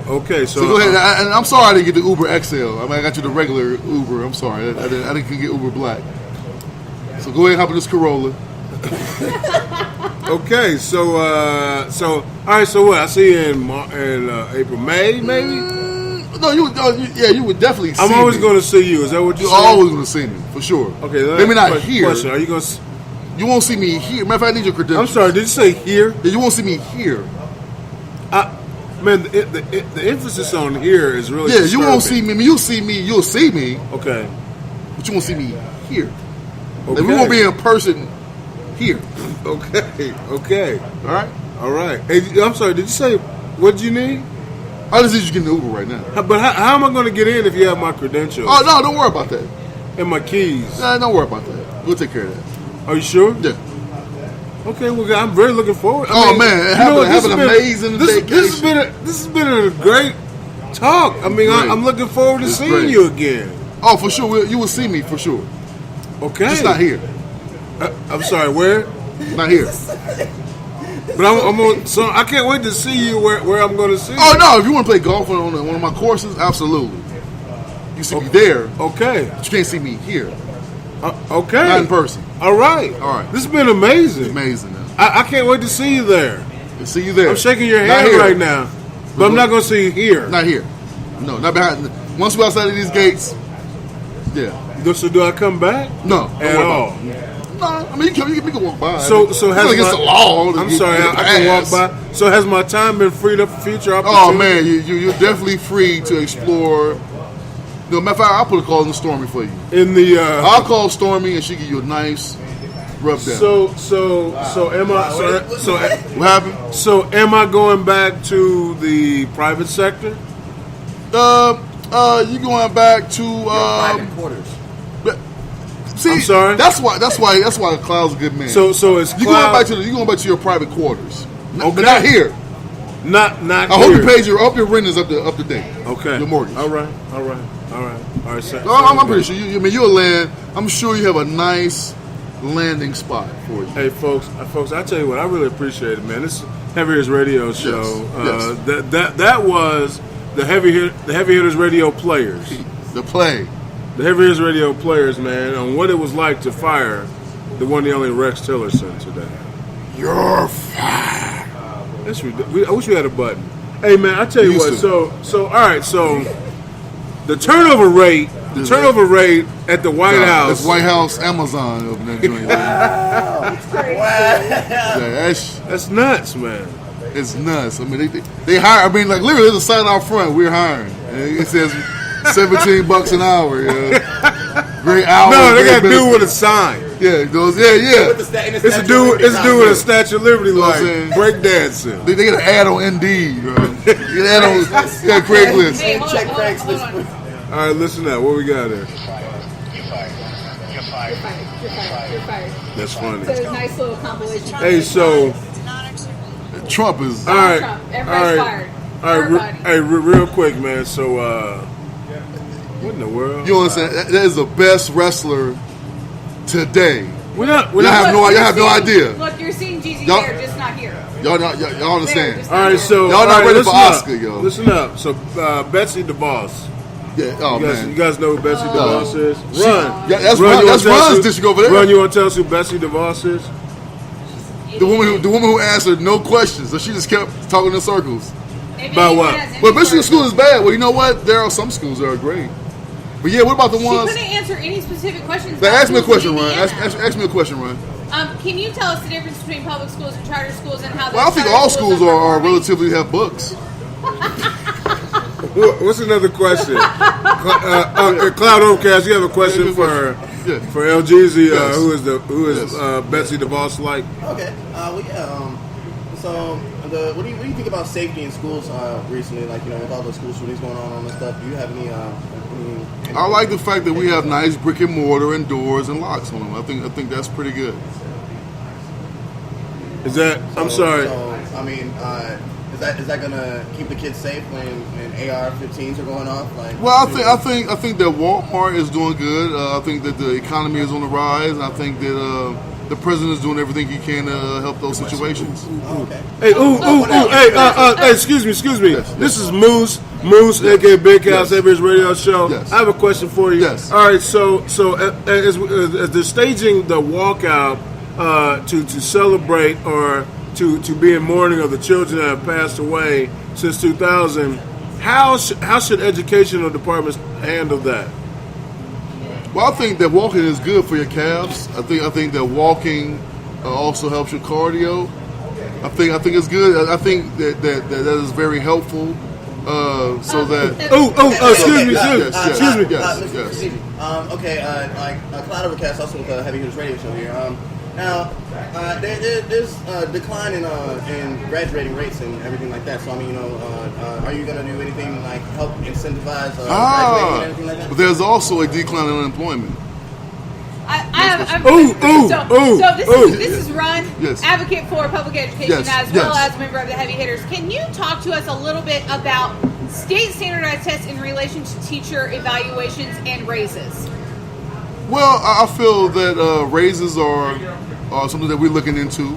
Okay, So go ahead. And I'm sorry I didn't get the Uber XL. I mean, I got you the regular Uber. I'm sorry. I didn't get Uber Black. So go ahead and hop in this Corolla. Okay, so all right. So what? I see you in April, May, maybe. No, you would definitely see I'm always me. going to see you. Is that what you're You're saying? always going to see me, for sure. Okay, Maybe not here. Question: Are you going? You won't see me here. Matter of fact, I need your credentials. I'm sorry. Did you say here? Yeah, you won't see me here. Man, the emphasis on here is really. Yeah, you won't disturbing. see me. I mean, you'll see me, Okay. but you won't see me here. Okay. Like, we won't be in person here. Okay. All right? All right. Hey, I'm sorry. Did you say what did you need? I just need you to get in the Uber right now. But how am I going to get in if you have my credentials Oh, no, don't worry about that. and my keys? Nah, don't worry about that. We'll take care of that. Are you sure? Yeah. Okay. Well, I'm very looking forward. Oh, man, have an amazing vacation. This has been a great talk. I mean, Great. I'm looking forward to It's seeing great. you again. Oh, for sure. You will see me, for sure. Okay. Just not here. I'm sorry. Where? Not here. But I'm on, so I can't wait to see you where I'm going to see you. Oh, no, if you want to play golf on one of my courses, absolutely. You see me there, Okay. but you can't see me here. Okay. Not in person. All right. All right. This has been amazing. Amazing, man. I can't wait to see you there. See you there. I'm shaking your Not hand here. right now, but I'm not going to see you here. Not here. No, not behind. Once we're outside of these gates, yeah. So do I come back? No. don't At worry all. about it. No, I mean, you can walk by. So it's has not against my- the law. I'm sorry, I can walk by. So has my time been freed up for future Oh, opportunities? man, you're definitely free to explore. No, matter of fact, I'll put a call in Stormy for you. In the I'll call Stormy and she give you a nice rub down. so am I? So what happened? so am I going back to the private sector? You going back to private quarters. see? I'm sorry? That's why Cloud's a good man. So it's you Cloud- going back to your private quarters. Okay. But not here. not I here. hope I hope your rent is up to date. Okay. Your mortgage. All right. So, No, I'm pretty sure. You'll land. I'm sure you have a nice landing spot for you. Hey, folks! I tell you what, I really appreciate it, man. This Heavy Hitters Radio show. Yes. That was the Heavy Hitters Radio players. The play. The Heavy Hitters Radio players, man, on what it was like to fire the one and only Rex Tillerson today. You're fired. That's ridiculous. I wish we had a button. Hey, man, I tell you Used what. to. So all right. So the turnover rate at the White House. That's White House Amazon over there joint. Yeah, That's nuts, man. it's nuts. I mean, they hire. I mean, like literally, there's a sign out front. We're hiring. And it says $17 an hour. Great hours. No, they great got to do benefits. with a sign. Yeah, it goes. Yeah. With the It's a dude with a Statue of Liberty what I'm like saying? break dancing. They get an ad on Indeed, bro. Get an ad on Craigslist. Hey, hold Check on. Craigslist. All right, listen up. What we got there? You're fired. That's funny. So it's a nice little compilation. Hey, so Trump is. all right, Trump. all Everybody's right. fired. All Her right, body. hey, real quick, man. So, what in the world? You understand? That is the best wrestler today. We're not. Y'all have no You're idea. Look, you're seeing Gigi Y'all- there, just not here. Y'all understand? There, just All right, so Y'all not all right, ready for listen up. Oscar, yo. Listen up. So, Betsy DeVos. Yeah. Oh You man. guys know who Betsy DeVos is? Run. Yeah, that's Run, Ron, you that's wanna tell us Ron's who- district over there. Run, you want to tell us who Betsy DeVos is? The woman who answered no questions, so she just kept talking in circles. If About anyone what? has any But Michigan questions- school is bad. Well, you know what? There are some schools that are great. But yeah, what about the She ones? couldn't answer any specific questions. Like, about ask me a schools in question, Ron. Indiana. Ask me a question, Ron. Can you tell us the difference between public schools and charter schools and how? Well, I those think charter all schools are performing? relatively have books. What's another question? Cloud Overcast, you have a question for Yeah. LGZ, Yes. who is Yes. Betsy DeVos like? Okay. Well, yeah. So, what do you think about safety in schools recently? Like, you know, with all the school shootings going on and stuff. Do you have any? I like the fact that we have nice brick and mortar and doors and locks on them. I think that's pretty good. Is that? I'm sorry. So, I mean, is that gonna keep the kids safe when AR-15s are going off? Like, Well, I think that Walmart is doing good. I think that the economy is on the rise. I think that the president is doing everything he can to help those situations. Oh, okay. Hey, hey, excuse me. Yes, This is Moose, aka Big House, Yes. Everybody's radio show. Yes. I have a question for you. Yes. All right, so as they're staging the walkout to celebrate or to be in mourning of the children that have passed away since 2000, how should educational departments handle that? Well, I think that walking is good for your calves. I think that walking also helps your cardio. I think it's good. I think that is very helpful. So that Excuse me. yes. Okay, like Cloud Overcast, also with the Heavy Hitters Radio Show here. Now, there's a decline in graduating rates and everything like that. So, I mean, you know, are you going to do anything like help incentivize graduating and everything like that? But there's also a decline in unemployment. This is Ron, Yes. advocate for public education Yes, as well yes. as member of the Heavy Hitters. Can you talk to us a little bit about state standardized tests in relation to teacher evaluations and raises? Well, I feel that raises are something that we're looking into.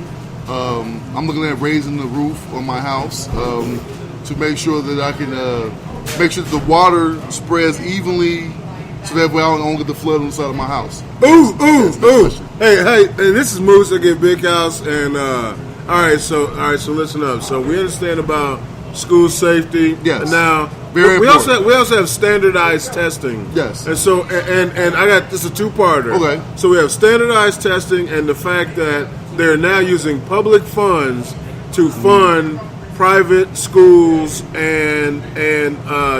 I'm looking at raising the roof on my house to make sure that I can make sure that the water spreads evenly, so that way I don't get the flood on the side of my house. Ooh. Hey, this is Moose, aka Big House, and all right, so listen up. So we understand about school safety. Yes. Now, Very we important. also have standardized testing. Yes. And so and I got this is a two-parter. Okay. So we have standardized testing and the fact that they're now using public funds to fund private schools and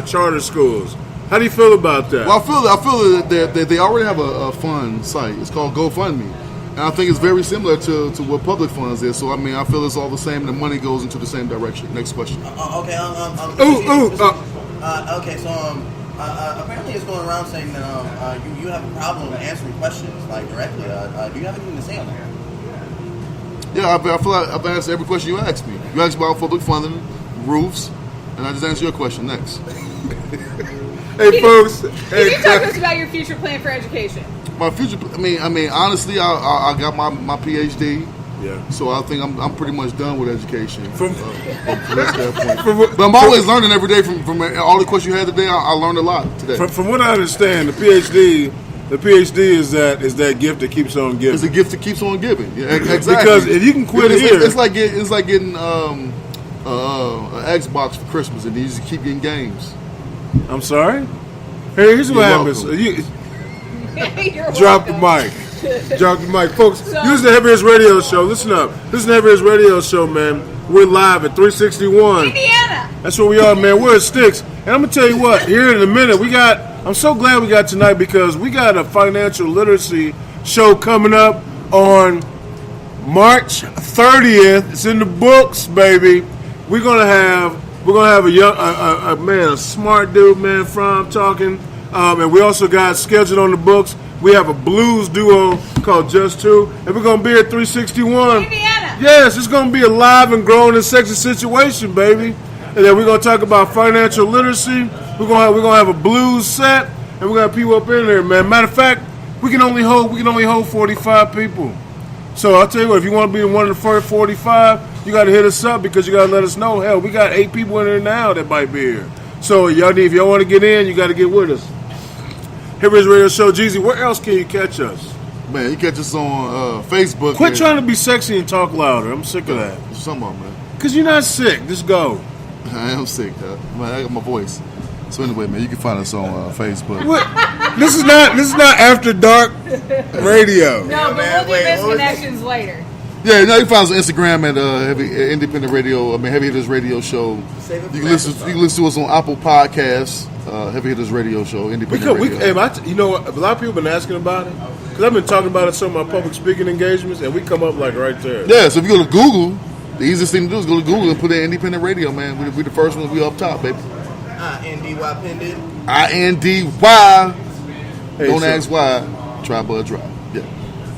charter schools. How do you feel about that? Well, I feel that they already have a fund site. It's called GoFundMe. And I think it's very similar to what public funds is. So, I mean, I feel it's all the same and the money goes into the same direction. Next question. Okay. Okay. So, apparently, it's going around saying that you have a problem answering questions like directly. Do you have anything to say on that? Yeah, I feel like I've answered every question you asked me. You asked about public funding, roofs, and I just answered your question. Next. Hey, folks. Can you talk to us about your future plan for education? My future, I mean, honestly, I got my PhD. Yeah. So I think I'm pretty much done with education From that standpoint. But I'm always learning every day from all the questions you had today. I learned a lot today. From what I understand, the PhD is that gift that keeps on giving. It's a gift that keeps on giving. Yeah, exactly. Because if you can quit here, it's like getting an Xbox for Christmas, and you just keep getting games. I'm sorry. Hey, here's what You're happens. welcome. You're Drop the welcome. mic. Drop the mic. Folks, So- use the Heaviest Radio Show. Listen up. This is the Heaviest Radio Show, man. We're live at 361. Indiana. That's where we are, man. We're at Sticks. And I'm going to tell you what, here in a minute, I'm so glad we got tonight because we got a financial literacy show coming up on March 30th. It's in the books, baby. We're gonna have a young, a smart dude, man, from talking, and we also got scheduled on the books. We have a blues duo called Just Two, and we're gonna be at 361. Indiana. Yes, it's gonna be a live and growing and sexy situation, baby. And then we're gonna talk about financial literacy. We're gonna have a blues set, and we're gonna have people up in there, man. Matter of fact, we can only hold 45 people. So I'll tell you what, if you want to be one of the first 45, you got to hit us up because you got to let us know. Hell, we got 8 people in there now that might be here. So if y'all want to get in, you got to get with us. Here is Radio Show, Jeezy. Where else can you catch us? Man, you catch us on Facebook. Quit trying to be sexy and talk louder. I'm sick of that. Some of them, man. Because you're not sick. Just go. I am sick, man. I got my voice. So anyway, man, you can find us on Facebook. What? This is not After Dark Radio. No, but we'll do misconnections later. Yeah, no, you can find us on Instagram at Independent Radio. Heavy Hitters Radio Show. You can listen to us on Apple Podcasts. Heavy Hitters Radio Show. Independent Radio. You know, a lot of people have been asking about it because I've been talking about it at some of my public speaking engagements, and we come up like right there. Yeah, so if you go to Google, the easiest thing to do is go to Google and put in Independent Radio, man. We the first one. We up top, baby. INDY pendant. INDY. Don't ask why. Try but try. Yeah.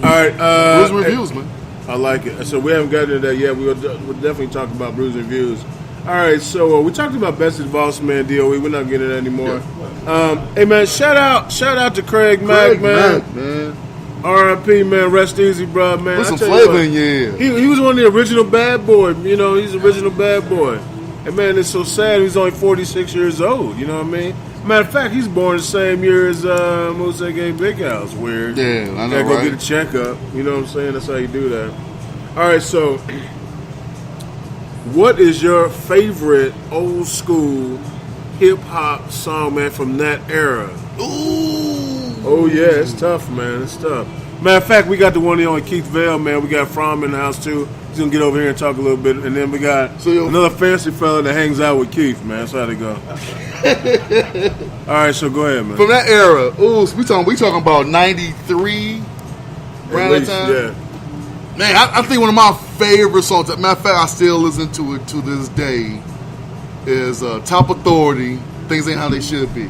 All right. Brews and reviews, man. I like it. So we haven't gotten to that yet. We'll definitely talk about brews and reviews. All right. So we talked about Best Advice, man. DOE. We're not getting it anymore. Yeah. Hey man, shout out to Craig Mack, man. R.I.P. man. Rest easy, bro, man. Put some flavor in your ear. He was one of the original bad boy. You know, he's the original bad boy. And man, it's so sad. He's only 46 years old. You know what I mean? Matter of fact, he's born the same year as Mose Big House. Weird. Yeah, I know, gotta go right? get a checkup. You know what I'm saying? That's how you do that. All right, so what is your favorite old school hip hop song, man, from that era? Ooh. Oh yeah, it's tough, man. It's tough. Matter of fact, we got the one on Keith Vale, man. We got From in the house too. He's gonna get over here and talk a little bit, and then we got another fancy fella that hangs out with Keith, man. That's how they go. All right, so go ahead, man. From that era, so we talking about 93 around that time. Yeah. Man, I think one of my favorite songs. Matter of fact, I still listen to it to this day. Is Top Authority. Things ain't how they should be.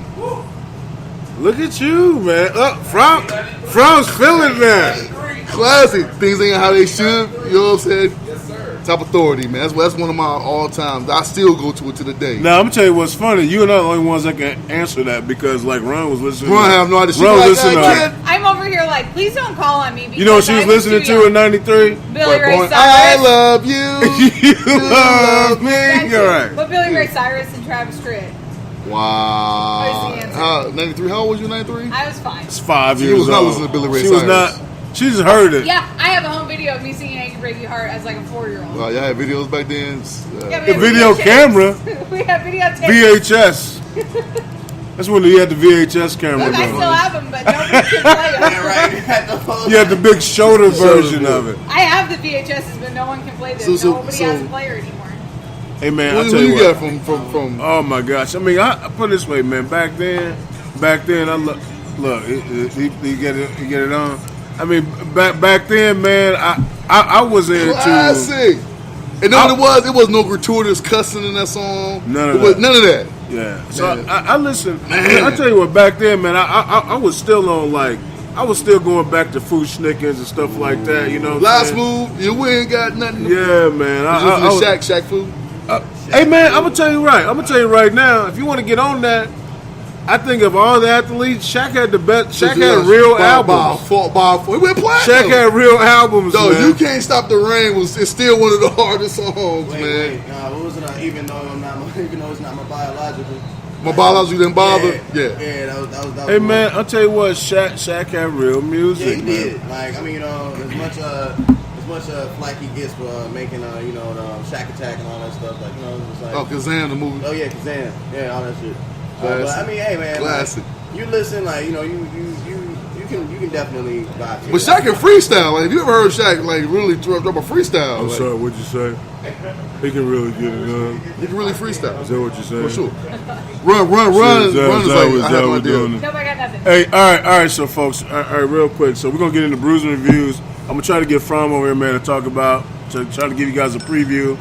Look at you, man. From's feeling that. Classic. Things ain't how they should. You know what I'm saying? Yes, sir. Top Authority, man. That's one of my all-time. I still go to it to the day. Now, I'm going to tell you what's funny. You and I are the only ones that can answer that because, like, Ron was listening. Ron have no idea. Ron was listening. I'm over here like, please don't call on me. You know what she was listening to in 93? Billy Ray Cyrus. I love you. You love me. You're right. But Billy Ray Cyrus and Travis Tritt. Wow. What is the answer? 93. How old was you, 93? I was fine. It's 5 She years was not old. listening to Billy Ray She Cyrus. was not. She just heard it. Yeah, I have a home video of me singing Ain't Break Your Heart as like a 4-year-old. Well, y'all had videos back then. Yeah, The video camera. We have videotapes. VHS. That's when you had the VHS camera. Look, I going. still have them, but nobody can play them. Yeah, right. You had the big shoulder version of it. I have the VHSs, but no one can play them. Nobody has a player anymore. Hey man, What I'll tell do you you what. got from? Oh my gosh! I mean, I put it this way, man. Back then, I look. You get it on. I mean, back then, man, I was into Classic. And then what it was no gratuitous cussing in that song. None of that. Yeah. So I listened. I tell you what, back then, man, I was still on like. I was still going back to Fushnickens and stuff like that, you know. Last move, you ain't got nothing. Yeah, man. I was Shaq food. Hey, man, I'm gonna tell you right now. If you want to get on that, I think of all the athletes, Shaq had the best. Shaq had real albums. He went platinum. Shaq had real albums. No, man. You Can't Stop the Rain it's still one of the hardest songs, man. Wait, what was it? Even though it's not my biological. My biology didn't bother. Yeah. That was. Hey man, I'll tell you what, Shaq had real music. Yeah, he man. did. Like, I mean, as much flack he gets for making, the Shaq Attack and all that stuff. Like, it's like. Kazam the movie. Oh yeah, Kazam. Yeah, all that shit. Classic. But I mean, hey man, Classic. Like, you listen, like, you can definitely vibe to it. But Shaq can freestyle. Like, if you ever heard Shaq like really drop a freestyle? I'm like, sorry, what'd you say? He can really get it done. He can really freestyle. Is that what you're saying? For sure. Run is like I have no idea. Nope, I got nothing. Hey, all right, so folks, all right, real quick. So we're gonna get into brews and reviews. I'm gonna try to get From over here, man, to talk about, to try to give you guys a preview.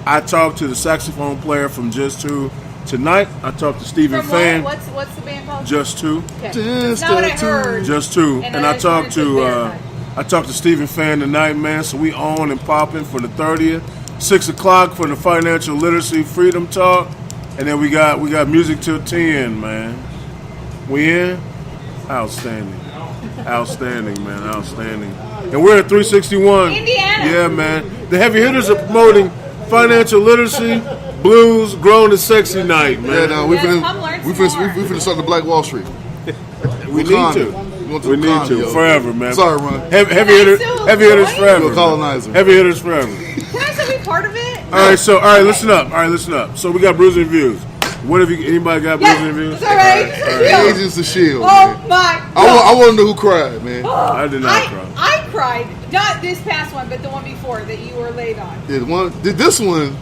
I talked to the saxophone player from Just Two tonight. I talked to Stephen From Fan. What's the band called? Just Two. Okay. Just That's not what I two. heard. Just Two. And And I I talked just wanted to to Stephen Fan tonight, man. So we on and popping for the 30th. 6 o'clock for the financial literacy freedom talk, and then we got music till 10, man. We in? Outstanding, man, outstanding. And we're at 361. Indiana. Yeah, man. The heavy hitters are promoting financial literacy, blues, grown and sexy night, Yeah, man. no, we Yeah, come learn some more. finna start the Black Wall Street. We need Wakanda. to. We want We need Wakanda, to yo. forever, man. Sorry, Ron. Heavy Can I hitters, still heavy hitters join? forever. You're a colonizer. Heavy hitters forever. Can I still be part of it? All right, listen up. So we got Bruising Reviews. What have you? Anybody got Bruising Reviews? It's all right. Agents of S.H.I.E.L.D. Oh man. my I God. want to know who cried, man. I did not cry. I cried. Not this past one, but the one before that you were late on. Did this one?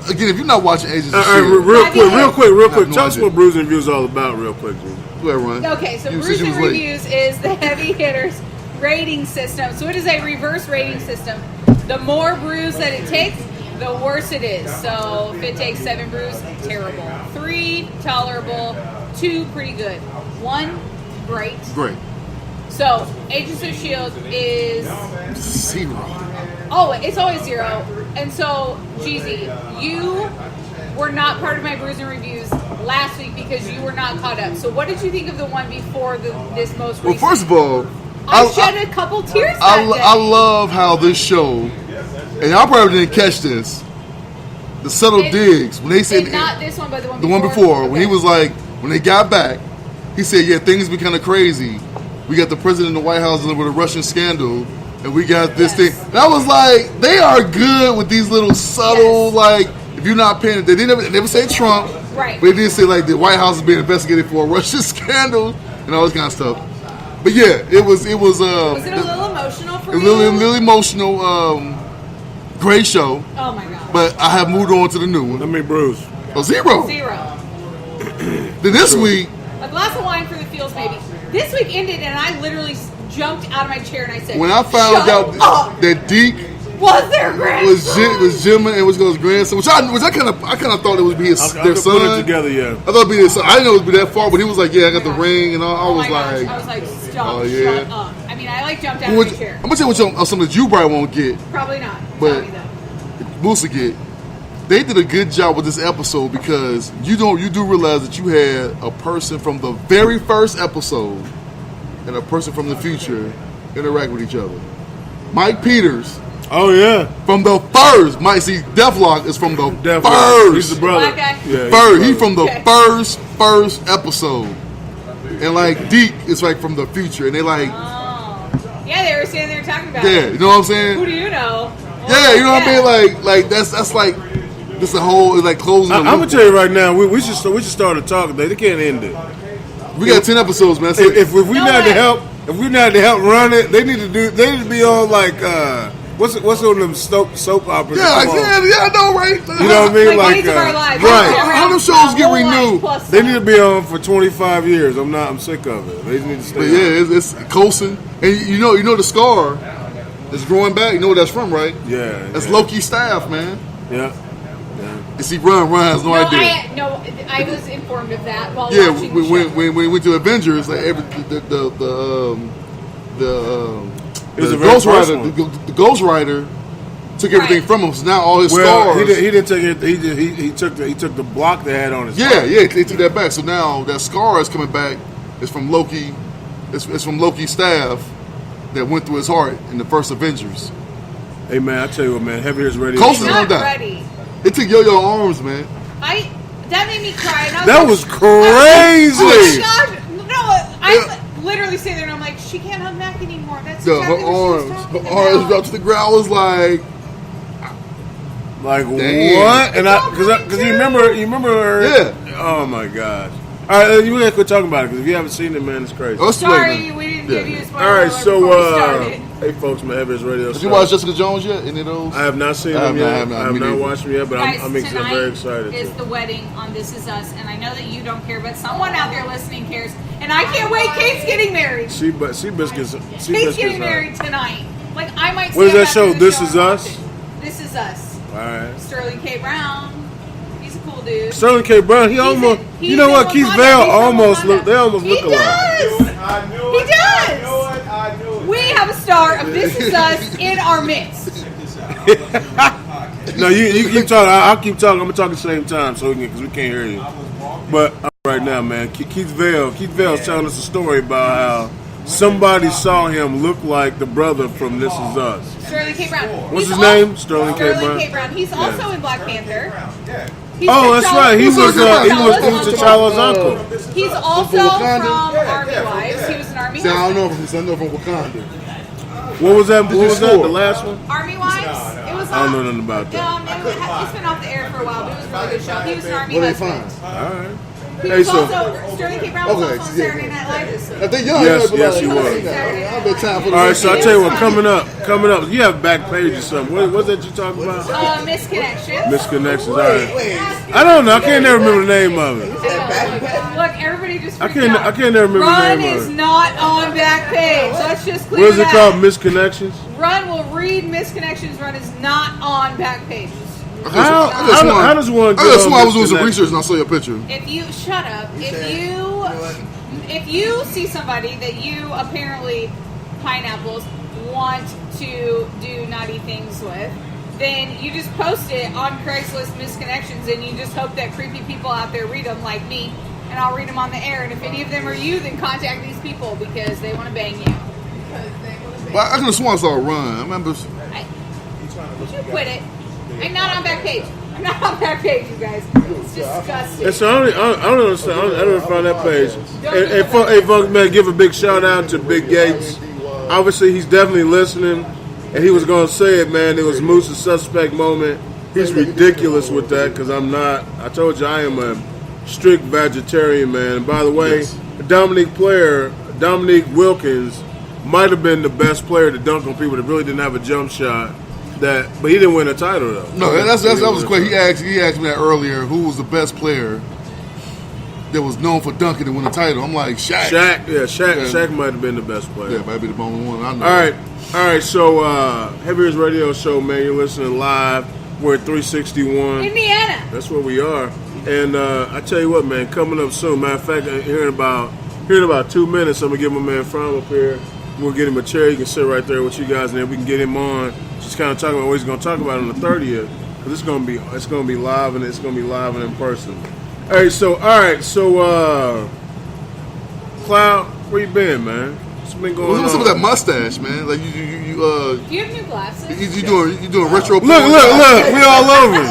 Again, if you're not watching Agents of All right, S.H.I.E.L.D., real quick. no Tell us idea. what Bruising Reviews is all about, real quick, dude. go ahead, Ron. Okay, so You said you Bruising was late. Reviews is the heavy hitters rating system. So it is a reverse rating system. The more brews that it takes, the worse it is. So if it takes 7 brews, terrible. 3, tolerable. 2, pretty good. 1, great. Great. So Agents of S.H.I.E.L.D. is... 0. Oh, it's always 0. And so, Jeezy, you were not part of my Bruising Reviews last week because you were not caught up. So what did you think of the one before this most Well, recent? first of all, I shed a couple tears I that day. love how this show, and y'all probably didn't catch this, the subtle digs when they said And not this one, but the one the before. one before when he Okay. was like, when they got back, he said, "Yeah, things been kind of crazy. We got the president of the White House dealing with a Russian scandal, and we got this Yes. thing." And I was like, they are good with these little subtle, Yes. like, if you're not paying, they never say Trump, Right. but they did say like the White House is being investigated for a Russian scandal and all this kind of stuff. But yeah, it was Was it a little emotional for a you? little emotional, great show. Oh my god. But I have moved on to the new one. Let me Bruce. Oh, 0. 0. Then this week, A glass of wine for the feels, maybe. This week ended, and I literally jumped out of my chair and I said, when I found "Shut out up! that Deke Was their grandson?" was Jim and was his grandson, which I kind of thought it would be his I their could son. put it together, yeah. I thought it'd be his son. I didn't know it would be that far, but he was like, "Yeah, I got the ring," and all. Oh I was my gosh. like, I was like, stop, oh, yeah. shut up. I mean, I like jumped out I'm of my chair. gonna tell you something that you probably won't get, Probably not. but Tell me that. Boosa get. They did a good job with this episode because you do realize that you had a person from the very first episode and a person from the future interact with each other. Mike Peters Oh yeah, from the first. Mike, see, Deathlock is from the definitely. first. He's the brother. Black guy? Yeah, First, he's he the from the Okay. first episode, and like Deke is like from the future, and they like, Oh. Yeah, they were standing there talking about yeah, it. you know what I'm Who saying? do you know? Yeah, you know what I Yeah. mean? Like that's like this a whole it's like closing. I'm the gonna loop. tell you right now, we should start a talk. They can't end it. We got 10 episodes, man. If we No not to way. help, if we not to help run it, they need to be on like what's on them soap operas? yeah, that like, come on? yeah, I know, right? You know what I mean? Like Days of Our Lives. right. How them shows get renewed? They need to be on for 25 years. I'm sick of it. They need to stay. But on. yeah, it's Coulson, and you know the scar is growing back. You know where that's from, right? Yeah, That's yeah. Loki's staff, man. Yeah. You see, Ron has no idea. I was informed of that while Yeah, watching the show. when we went to Avengers, like It was the the very Ghost first Rider, one. the Ghost Rider took everything Right. from him. So now all his Well, scars. he didn't take it. He took the block they had on his. Yeah, they took that back. So now that scar is coming back. It's from Loki. It's from Loki's staff that went through his heart in the first Avengers. Hey man, I tell you what, man, Heavy Hitters Radio. Coulson's Show. Not gonna die. ready. It took Yo-Yo arms, man. That made me cry. And I That like, was Oh crazy. my gosh! No, I'm literally sitting there and I'm like, she can't hug Mac anymore. That's Her exactly what she arms, was her talking arms about. dropped to the ground. I was like, Like Damn. what? And because you remember her. Yeah. Oh my gosh. All right, you gotta quit talking about it because if you haven't seen it, man, it's crazy. oh, Sorry, we didn't give you a spoiler All right, alert so before we started. hey folks, man, Heavy Hitters Radio. did you watch Jessica Jones yet? Any of those? I have not seen I have them not- yet. I have not, I have me not neither. watched them yet, but Guys, I'm tonight very excited. is to. the wedding on This Is Us, and I know that you don't care, but someone out there listening cares, and I can't wait. Kate's getting married. Seabiscuit's Kate's getting married tonight. Like I might. What is stand that back show? in the This show Is and Us? watch it. This Is Us. All right. Sterling K. Brown. He's a cool dude. Sterling K. Brown, he almost. He's You know in what? Keith Wakanda. Vale He's from almost Wakanda. look. They almost He look alike. does. I knew He it. does. I knew it. We have a star of This Is Us in our midst. No, you keep talking. I'll keep talking. I'm gonna talk at the same time because we can't hear you. But right now, man, Keith Vale's telling us a story about how somebody saw him look like the brother from This Is Us. Sterling K. Brown. What's his name? Sterling K. Brown. He's also in Black Panther. He's That's right. He was T'Challa's uncle. He's also from Army Wives. He was an Army See, I husband. don't know from Wakanda. What was that? What was that? The last one? Army Wives. It was. I don't know nothing about that. It's been off the air for a while, but it was a really good show. He was an Army What they husband. find? All right. He Hey, was so also Sterling K. Brown was Okay, also on Saturday Night Live this week. I think y'all Yes, but yes, he like, was. I've been time for the all right. So I tell you what, coming up. You have back page or something. What's that you talking about? Misconnections. Misconnections. All right. I don't know. I can't never remember the name of it. Look, everybody just I freaked out. can't never remember Run the name is of it. not on Backpage. Let's just clear What is it that. called? Misconnections. Run will read Misconnections. Run is not on Backpage. How does one get I just on I was doing some Misconnections? research and I saw your picture. If you shut up, if you see somebody that you apparently pineapples want to do naughty things with, then you just post it on Craigslist Misconnections, and you just hope that creepy people out there read them, like me, and I'll read them on the air. And if any of them are you, then contact these people because they want to bang you. But I could have sworn I saw a run. I remember. Would you quit it? I'm not on Backpage. I'm not on Backpage, you guys. It's disgusting. And so I don't understand. I don't find that page. Hey, folks, man, give a big shout out to Big Gates. Obviously, he's definitely listening, and he was going to say it, man. It was Moose's suspect moment. He's ridiculous with that because I'm not. I told you I am a strict vegetarian, man. And by the way, Dominique Wilkins might have been the best player to dunk on people that really didn't have a jump shot. But he didn't win a title though. No, that was quick. He asked me that earlier. Who was the best player that was known for dunking and win a title? I'm like Shaq. Shaq might have been the best player. Yeah, might be the only one I know. All right. So Heavy Hitters Radio Show, man. You're listening live. We're at 361 Indiana. That's where we are. And I tell you what, man, coming up soon. Matter of fact, here in about 2 minutes, I'm gonna give my man From up here. We'll get him a chair. He can sit right there with you guys, and then we can get him on. Just kind of talking about what he's going to talk about on the 30th, because it's going to be live and it's going to be live and in person. All right, so Cloud, where you been, man? What's been going on? What's up with that mustache, man? Like Do you have new glasses? you doing retro? Look, we all over.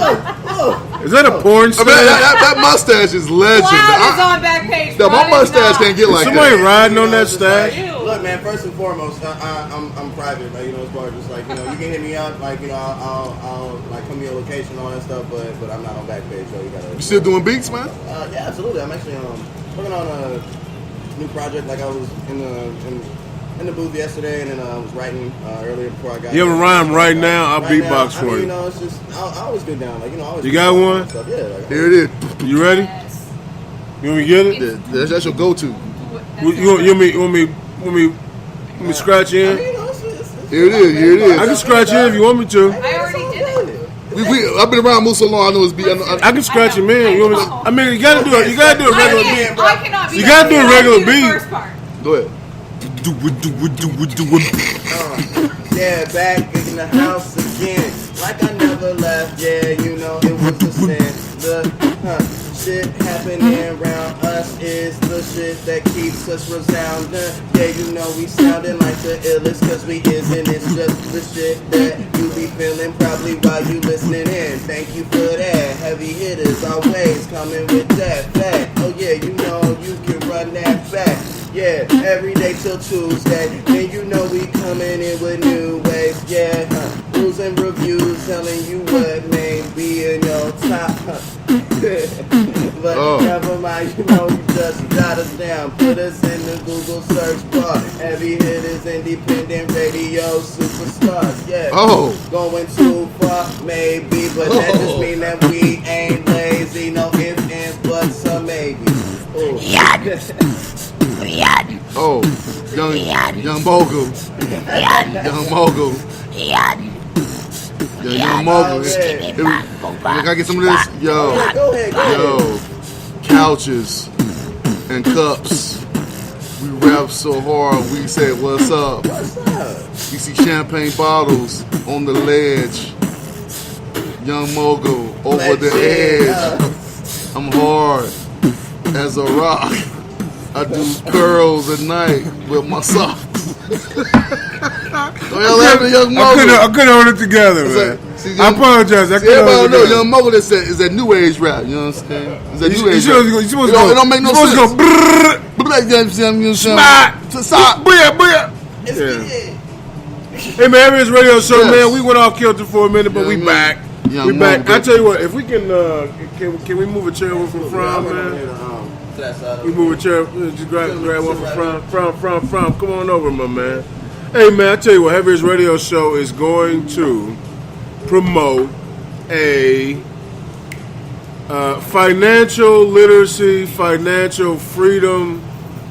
Is that a porn I star? mean, that mustache is legend. Cloud is on Backpage. No, my Run is mustache not. can't get like Somebody that. riding on that stash? Look, man. First and foremost, I'm private. Like, as far as just like, you can hit me up. Like, I'll like come to your location, all that stuff. But I'm not on Backpage, so you gotta. You still doing beats, man? Yeah, absolutely. I'm actually working on a new project. Like, I was in the booth yesterday, and then I was writing earlier before I got. You have a rhyme right now? I'll right beatbox now, for you. It's just I always get down. Like, I always. You got one? Stuff. Yeah. Like, Here it is. You ready? Yes. You want me to get it? That's your go-to. You want me scratch in? Here it is. I can scratch in if you want me to. I already did it. I've been around Moose so long. I know it's beat. I can scratch him in. You want me to, I mean, you gotta do a regular beat. I cannot be. You gotta do a regular the beat. First part. Go ahead. Yeah, back in the house again. Like I never left. Yeah, it was a sin. The shit happening around us is the shit that keeps us resounding. Yeah, we sounding like the illest, cause we isn't. It's just the shit that you be feeling probably while you listening in. Thank you for that. Heavy hitters always coming with that fact. Oh yeah, you can run that fact. Yeah, every day till Tuesday. And we coming in with new ways. Yeah, rules and reviews telling you what may be in your top. But never mind, you just jot us down. Put us in the Google search bar. Heavy hitters, independent radio superstars. Yeah, going too far, maybe. But that just mean that we ain't lazy. No ifs, ands, buts, or maybe. Oh, young mogul. Young mogul. Young mogul. Can I get some of this? Yo, couches and cups. We rap so hard, we say, what's up? We see champagne bottles on the ledge. Young mogul over Let's the see. edge. I'm hard as a rock. I do curls at night with my socks. Well, that young mogul. I couldn't hold it together, It's man. like, see, I apologize. I See, couldn't hold everybody it know together. Young Mogul is that new age rap. You know what I'm saying? It's that new age You rap. supposed to It go. don't make no you supposed sense. to go. Brrr, Black James, Smart. Stop. Booyah, booyah. It's Yeah. good. Hey man, Area's radio show, Yes. man. We went off kilter for a minute, but we Young back. Young We back. Mogul. I tell you what, if we can we move a chair over from I'm From, gonna man? go to that side We over move a chair. Just grab one from. Come on over, my man. Hey man, I tell you what, Heavy's radio show is going to promote a financial literacy, financial freedom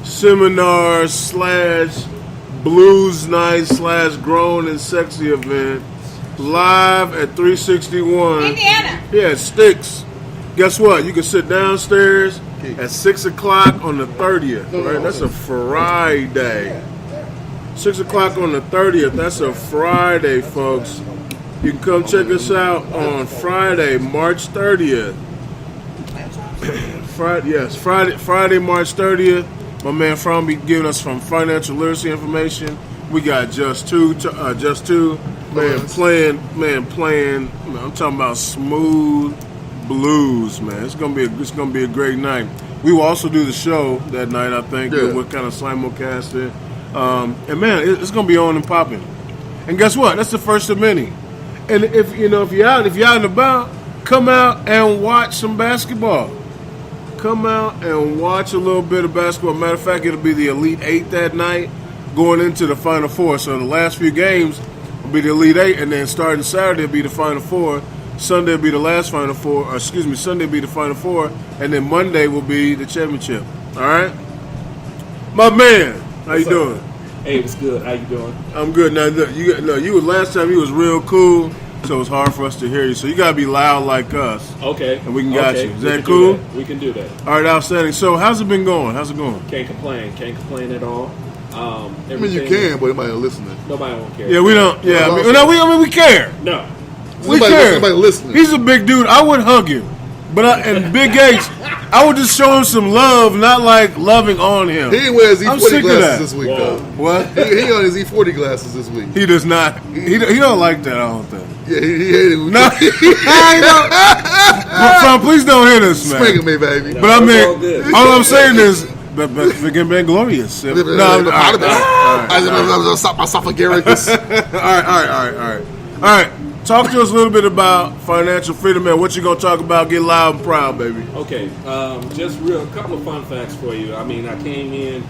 seminar / blues night / grown and sexy event live at 361. Indiana. Yeah, it sticks. Guess what? You can sit downstairs at 6 o'clock on the 30th. Right? That's a Friday. 6 o'clock on the 30th. That's a Friday, folks. You can come check us out on Friday, March 30th. Friday, March 30th. My man From be giving us some financial literacy information. We got just two, man playing. I'm talking about smooth blues, man. It's gonna be a great night. We will also do the show that night. I think we're kind of simulcast it. And man, it's gonna be on and popping. And guess what? That's the first of many. And if you're out and about, come out and watch some basketball. Come out and watch a little bit of basketball. Matter of fact, it'll be the Elite Eight that night, going into the Final Four. So the last few games will be the Elite Eight, and then starting Saturday will be the Final Four. Sunday will be the last Final Four. Sunday will be the Final Four, and then Monday will be the championship. All right, my man, how you doing? Hey, what's good? How you doing? I'm good. Now, look, you was last time. You was real cool, so it's hard for us to hear you. So you gotta be loud like us. Okay. And we can got you. Is we that can do cool? that. We can do that. All right, outstanding. So how's it been going? How's it going? Can't complain. Can't complain at all. I mean, you can, but anybody listening. Nobody won't care. Yeah, we don't. Yeah, Well, we care. No. We Somebody- care. somebody listening. He's a big dude. I would hug him, and Big H, I would just show him some love, not like loving on him. He didn't wear his I'm E40 sick of that. glasses this week, Whoa. though. What? He on his E40 glasses this week. He does not. He don't like that. I don't think. Yeah, he hated it. No, I don't. Son, please don't hit us, man. Spanking me, baby. But I It's all mean, good. all I'm saying is, but been glorious. No, all right. Stop my esophagus. All right. Talk to us a little bit about financial freedom, man. What you gonna talk about? Get loud and proud, baby. Okay. Just a couple of fun facts for you. I mean, I came in,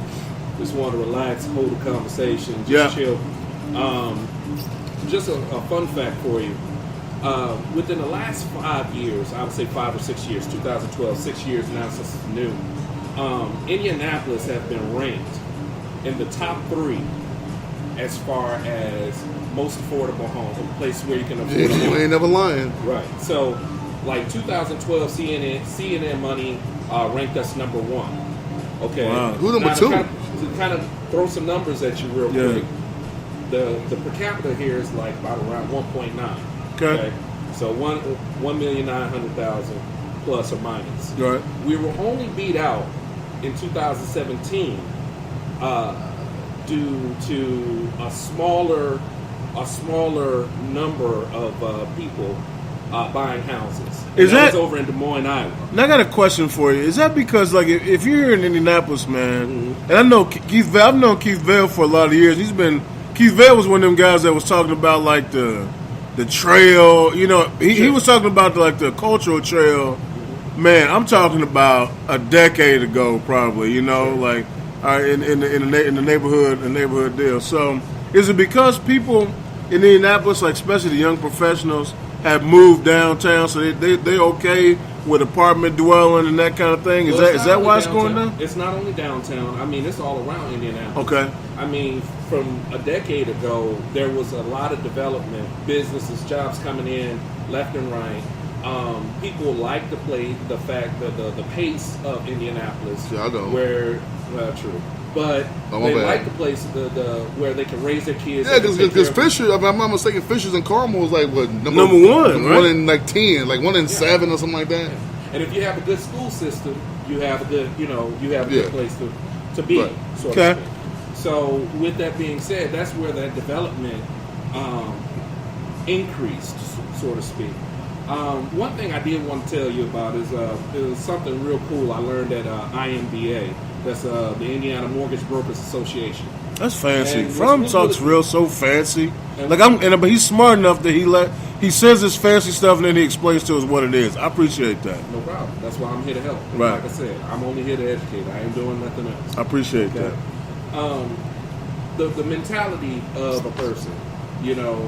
just want to relax, hold a conversation, just chill. Just a fun fact for you. Within the last 5 years, I would say 5 or 6 years, 2012, 6 years now since it's new, Indianapolis has been ranked in the top 3 as far as most affordable home, a place where you can afford a You home. ain't never lying. Right. So, like 2012, CNN Money ranked us number 1. Okay. Wow. Who number Now, 2? To kind of throw some numbers at you real quick. The per capita here is like about around 1.9. Okay. So 1,900,000 plus or minus. Right. We were only beat out in 2017 due to a smaller number of people buying houses. Is that that- was over in Des Moines, Iowa? Now I got a question for you. Is that because, like, if you're here in Indianapolis, man, and I know Keith Vale, I've known Keith Vale for a lot of years. Keith Vale was one of them guys that was talking about like the trail. You know, he was talking about the cultural trail. Man, I'm talking about a decade ago, probably. You know, like in the neighborhood deal. So, is it because people in Indianapolis, like especially the young professionals, have moved downtown, so they okay with apartment dwelling and that kind of thing? Well, Is that why it's going downtown. down? It's not only downtown. I mean, it's all around Indianapolis. Okay. I mean, from a decade ago, there was a lot of development, businesses, jobs coming in left and right. People like the fact that the pace of Indianapolis. Yeah, I don't. True. but Oh, my they bad. like the place where they can raise their kids. Yeah, and take care because of Fisher, if I'm not mistaken, Fisher's and Carmel was like what Number one, right? one in like 10, like 1 in 7 or something like that. And if you have a good school system, you have a good, you have a Yeah. good place to be, Right. so Okay. to speak. So with that being said, that's where that development increased, so to speak. One thing I did want to tell you about is it was something real cool I learned at IMBA. That's the Indiana Mortgage Brokers Association. That's fancy. And From what's talks really- real so fancy. And- But he's smart enough that he says this fancy stuff and then he explains to us what it is. I appreciate that. No problem. That's why I'm here to help. And Right. Like I said, I'm only here to educate. I ain't doing nothing else. I appreciate that. The mentality of a person,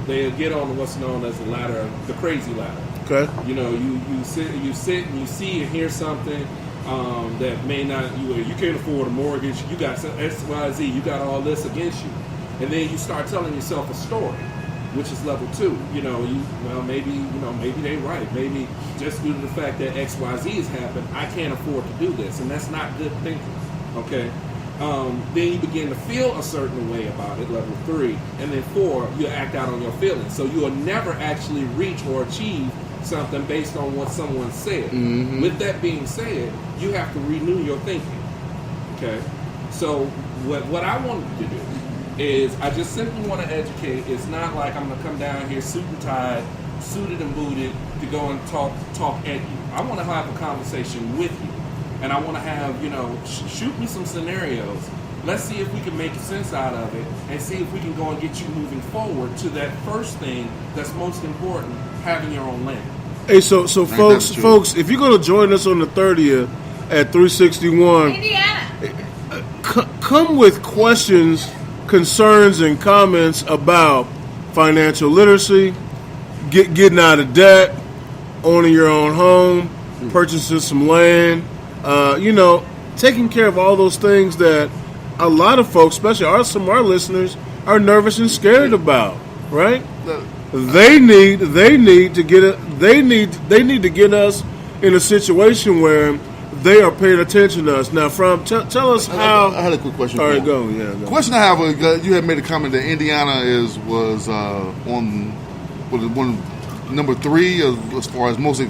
they get on what's known as the ladder, the crazy ladder. Okay. You sit and you see and hear something that may not you can't afford a mortgage. You got some XYZ. You got all this against you, and then you start telling yourself a story, which is level 2. Maybe they right. Maybe just due to the fact that XYZ has happened, I can't afford to do this, and that's not good thinking. Okay. Then you begin to feel a certain way about it, level 3, and then 4, you act out on your feelings. So you will never actually reach or achieve something based on what someone said. Mm-hmm. With that being said, you have to renew your thinking. Okay? So what I wanted to do is I just simply want to educate. It's not like I'm going to come down here suit and tied, suited and booted to go and talk at you. I want to have a conversation with you. And I want to have, shoot me some scenarios. Let's see if we can make sense out of it and see if we can go and get you moving forward to that first thing that's most important, having your own land. Hey, so that's true. folks, if you're going to join us on the 30th at 361, Indiana. come with questions, concerns, and comments about financial literacy, getting out of debt, owning your own home, purchasing some land, taking care of all those things that a lot of folks, especially some of our listeners, are nervous and scared about. Right? They need to get us in a situation where they are paying attention to us. Now, tell us how. I had a quick question. All right, for you. go. Yeah. Go. Question I have: you had made a comment that Indiana was on one number 3 as far as most.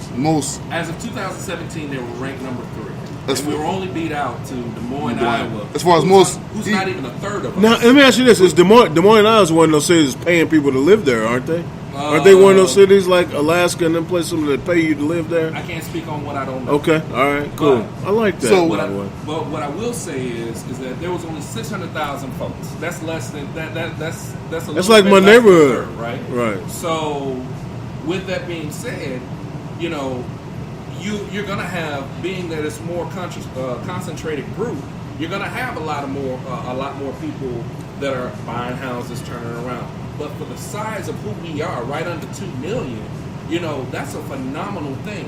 As of 2017, they were ranked number 3. That's And we were only beat out to Des Moines, Des Moines. Iowa. As far as most- who's not even a third of us. Now, let me ask you this: Is Des Moines, Iowa's one of those cities paying people to live there, aren't they? Aren't they one of those cities like Alaska and them places that pay you to live there? I can't speak on what I don't know. Okay, all right, cool. But- I like that. So- by the way. But what I will say is that there was only 600,000 folks. That's less than that. That's a That's little like bit my less than a neighborhood. third, right? Right. So, with that being said, you're gonna have, being that it's more concentrated group, you're gonna have a lot more people that are buying houses, turning around. But for the size of who we are, right under 2 million, that's a phenomenal thing.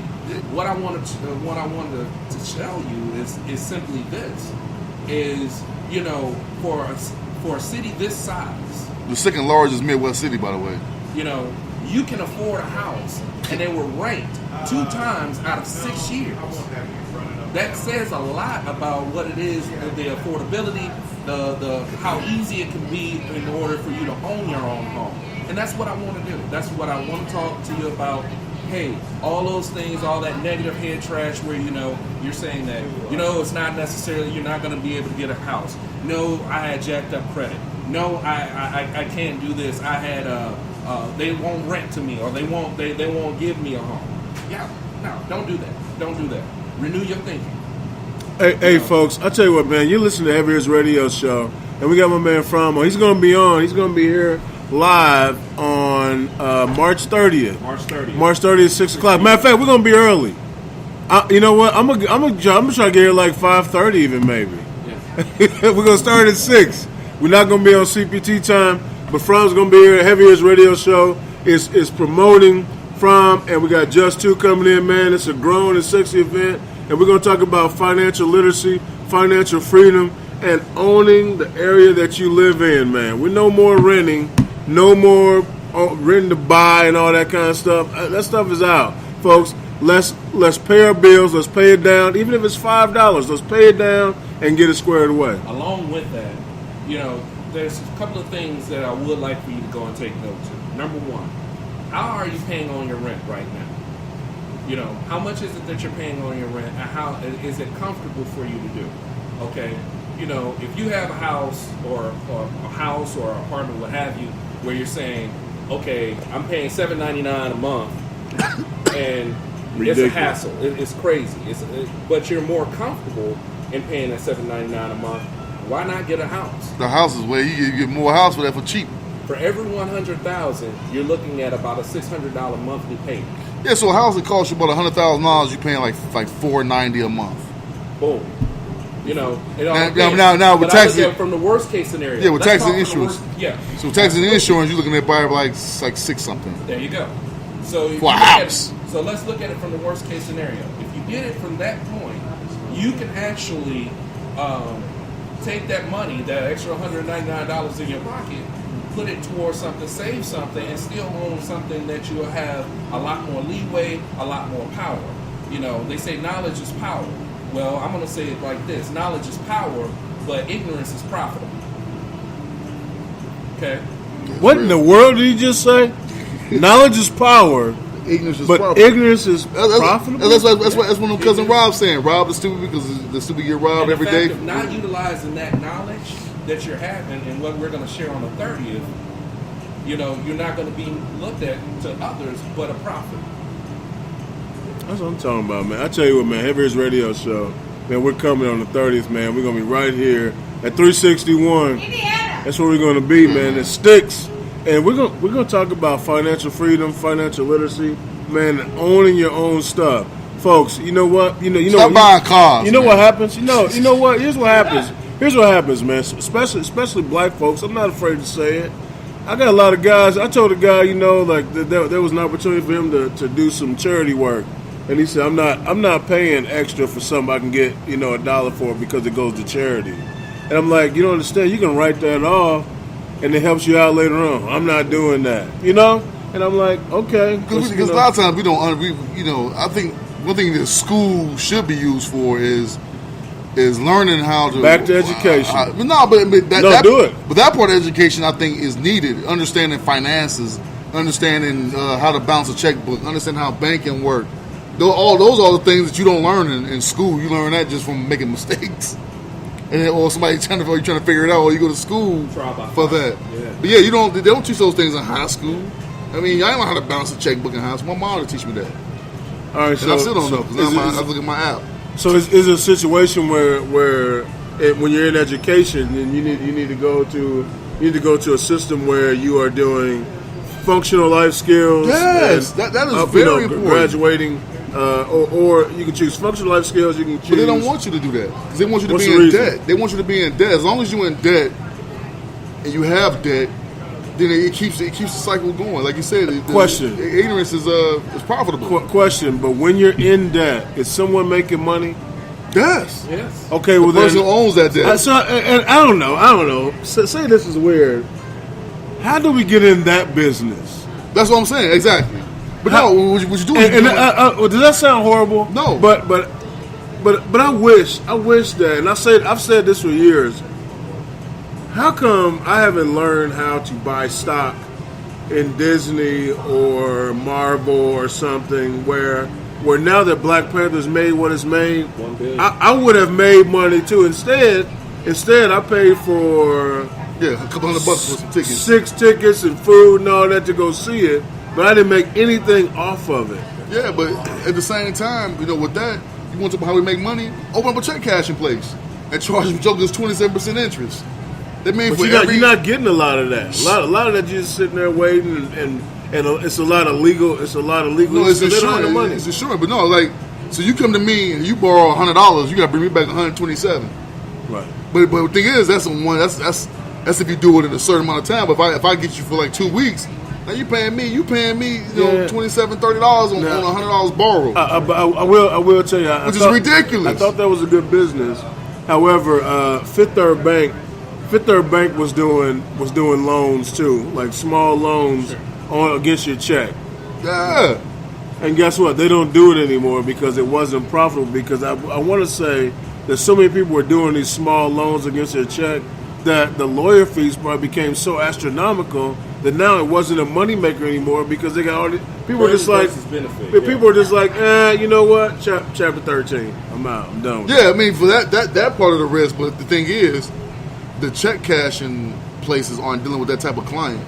What I wanted to tell you is simply this: is for a city this size, The second largest Midwest city, by the way. you can afford a house, and they were ranked 2 times out of 6 years. That says a lot about what it is, the affordability, the how easy it can be in order for you to own your own home. And that's what I want to do. That's what I want to talk to you about. Hey, all those things, all that negative head trash where, you're saying that, it's not necessarily, you're not going to be able to get a house. No, I had jacked up credit. No, I can't do this. I had, they won't rent to me, or they won't give me a home. Yeah, no, don't do that. Don't do that. Renew your thinking. Hey, folks, I tell you what, man. You listen to Heavy Hitters Radio Show, and we got my man Framo. He's going to be on. He's going to be here live on March 30th. March 30th, 6 o'clock. Matter of fact, we're going to be early. You know what? I'm gonna try to get here like 5:30 even maybe. Yeah. We're gonna start at 6. We're not gonna be on CPT time, but From's gonna be here. Heavy Hitters Radio Show is promoting From, and we got Just Two coming in, man. It's a grown and sexy event, and we're gonna talk about financial literacy, financial freedom, and owning the area that you live in, man. We're no more renting, no more renting to buy and all that kind of stuff. That stuff is out, folks. Let's pay our bills. Let's pay it down, even if it's $5. Let's pay it down and get it squared away. Along with that, there's a couple of things that I would like for you to go and take note to. Number one, how are you paying on your rent right now? How much is it that you're paying on your rent, and how is it comfortable for you to do? Okay, if you have a house or an apartment, what have you, where you're saying, okay, I'm paying $7.99 a month, and it's a hassle. It's crazy. But you're more comfortable in paying that $7.99 a month. Why not get a house? The house is where you get more house for that for cheap. For every $100,000, you're looking at about a $600 monthly payment. Yeah, so a house that costs you about $100,000, you're paying like $490 a month. Boom. It all now with taxes from the worst case scenario. Yeah, with taxes and insurance. So taxes and insurance, you're looking at by like 6 something. There you go. So for a house. So let's look at it from the worst case scenario. If you get it from that point, you can actually take that money, that extra $199 in your pocket, put it towards something, save something, and still own something that you'll have a lot more leeway, a lot more power. They say knowledge is power. Well, I'm going to say it like this. Knowledge is power, but ignorance is profitable. Okay? What in the world did he just say? Knowledge is power. Ignorance is profitable. Ignorance is profitable? That's what my cousin Rob's saying. Rob the stupid because the stupid get robbed every day. Of not utilizing that knowledge that you're having and what we're going to share on the 30th, you're not going to be looked at to others but a profit. That's what I'm talking about, man. I tell you what, man, Heavy Hitters Radio Show, man, we're coming on the 30th, man. We're going to be right here at 361. Indiana. That's where we're going to be, man. It sticks. And we're going to talk about financial freedom, financial literacy, man, and owning your own stuff. Folks, you know what? Stop buying cars. You know what happens? You know what? Here's what happens. Here's what happens, man. Especially black folks. I'm not afraid to say it. I got a lot of guys. I told a guy, there was an opportunity for him to do some charity work. And he said, I'm not paying extra for something I can get, $1 for because it goes to charity. And I'm like, you don't understand, you can write that off and it helps you out later on. I'm not doing that. And I'm like, okay. Because a lot of times we don't, I think one thing that school should be used for is learning how to back to education. Do it. But that part of education I think is needed. Understanding finances, understanding how to balance a checkbook, understanding how banking works. All those are the things that you don't learn in school. You learn that just from making mistakes, or somebody trying to figure it out, or you go to school for that. Yeah. But yeah, they don't teach those things in high school. I mean, I didn't know how to balance a checkbook in high school. My mom would teach me that. All right, and I still don't know because I look at my app. So is it a situation where when you're in education, then you need to go to a system where you are doing functional life skills? Yes, that is very important. Graduating. Or you can choose functional life skills. You can choose. But they don't want you to do that because they want you to be in debt. They want you to be in debt. As long as you're in debt and you have debt, then it keeps the cycle going. Like you said, question: ignorance is profitable. Question: but when you're in debt, is someone making money? Yes. Okay. Well, the person who owns that debt. And I don't know. Say this is weird. How do we get in that business? That's what I'm saying. Exactly. But what you do? Does that sound horrible? No. But I wish that, and I've said this for years. How come I haven't learned how to buy stock in Disney or Marvel or something where now that Black Panther's made what it's made, I would have made money too. Instead I paid for a couple $100 for some tickets, 6 tickets and food and all that to go see it. But I didn't make anything off of it. Yeah, but at the same time, with that, you want to know how we make money? Open up a check cashing place and charge them jokers 27% interest. That means you're not getting a lot of that. A lot of that you're just sitting there waiting, and it's a lot of legal. It's a lot of legal. No, it's insurance. It's insurance, but no, so you come to me and you borrow $100, you got to bring me back $127. Right. But the thing is, that's if you do it in a certain amount of time. But if I get you for like 2 weeks. Now you paying me, $27, $30 on $100 borrowed. I will tell you, which is ridiculous. I thought that was a good business. However, Fifth Third Bank was doing loans too, like small loans against your check. Yeah. And guess what? They don't do it anymore because it wasn't profitable. Because I want to say that so many people were doing these small loans against their check that the lawyer fees probably became so astronomical that now it wasn't a moneymaker anymore because they got all the people were just like people were just like, you know what? Chapter 13, I'm out, I'm done with it. Yeah, I mean for that part of the risk, but the thing is, the check cashing places aren't dealing with that type of client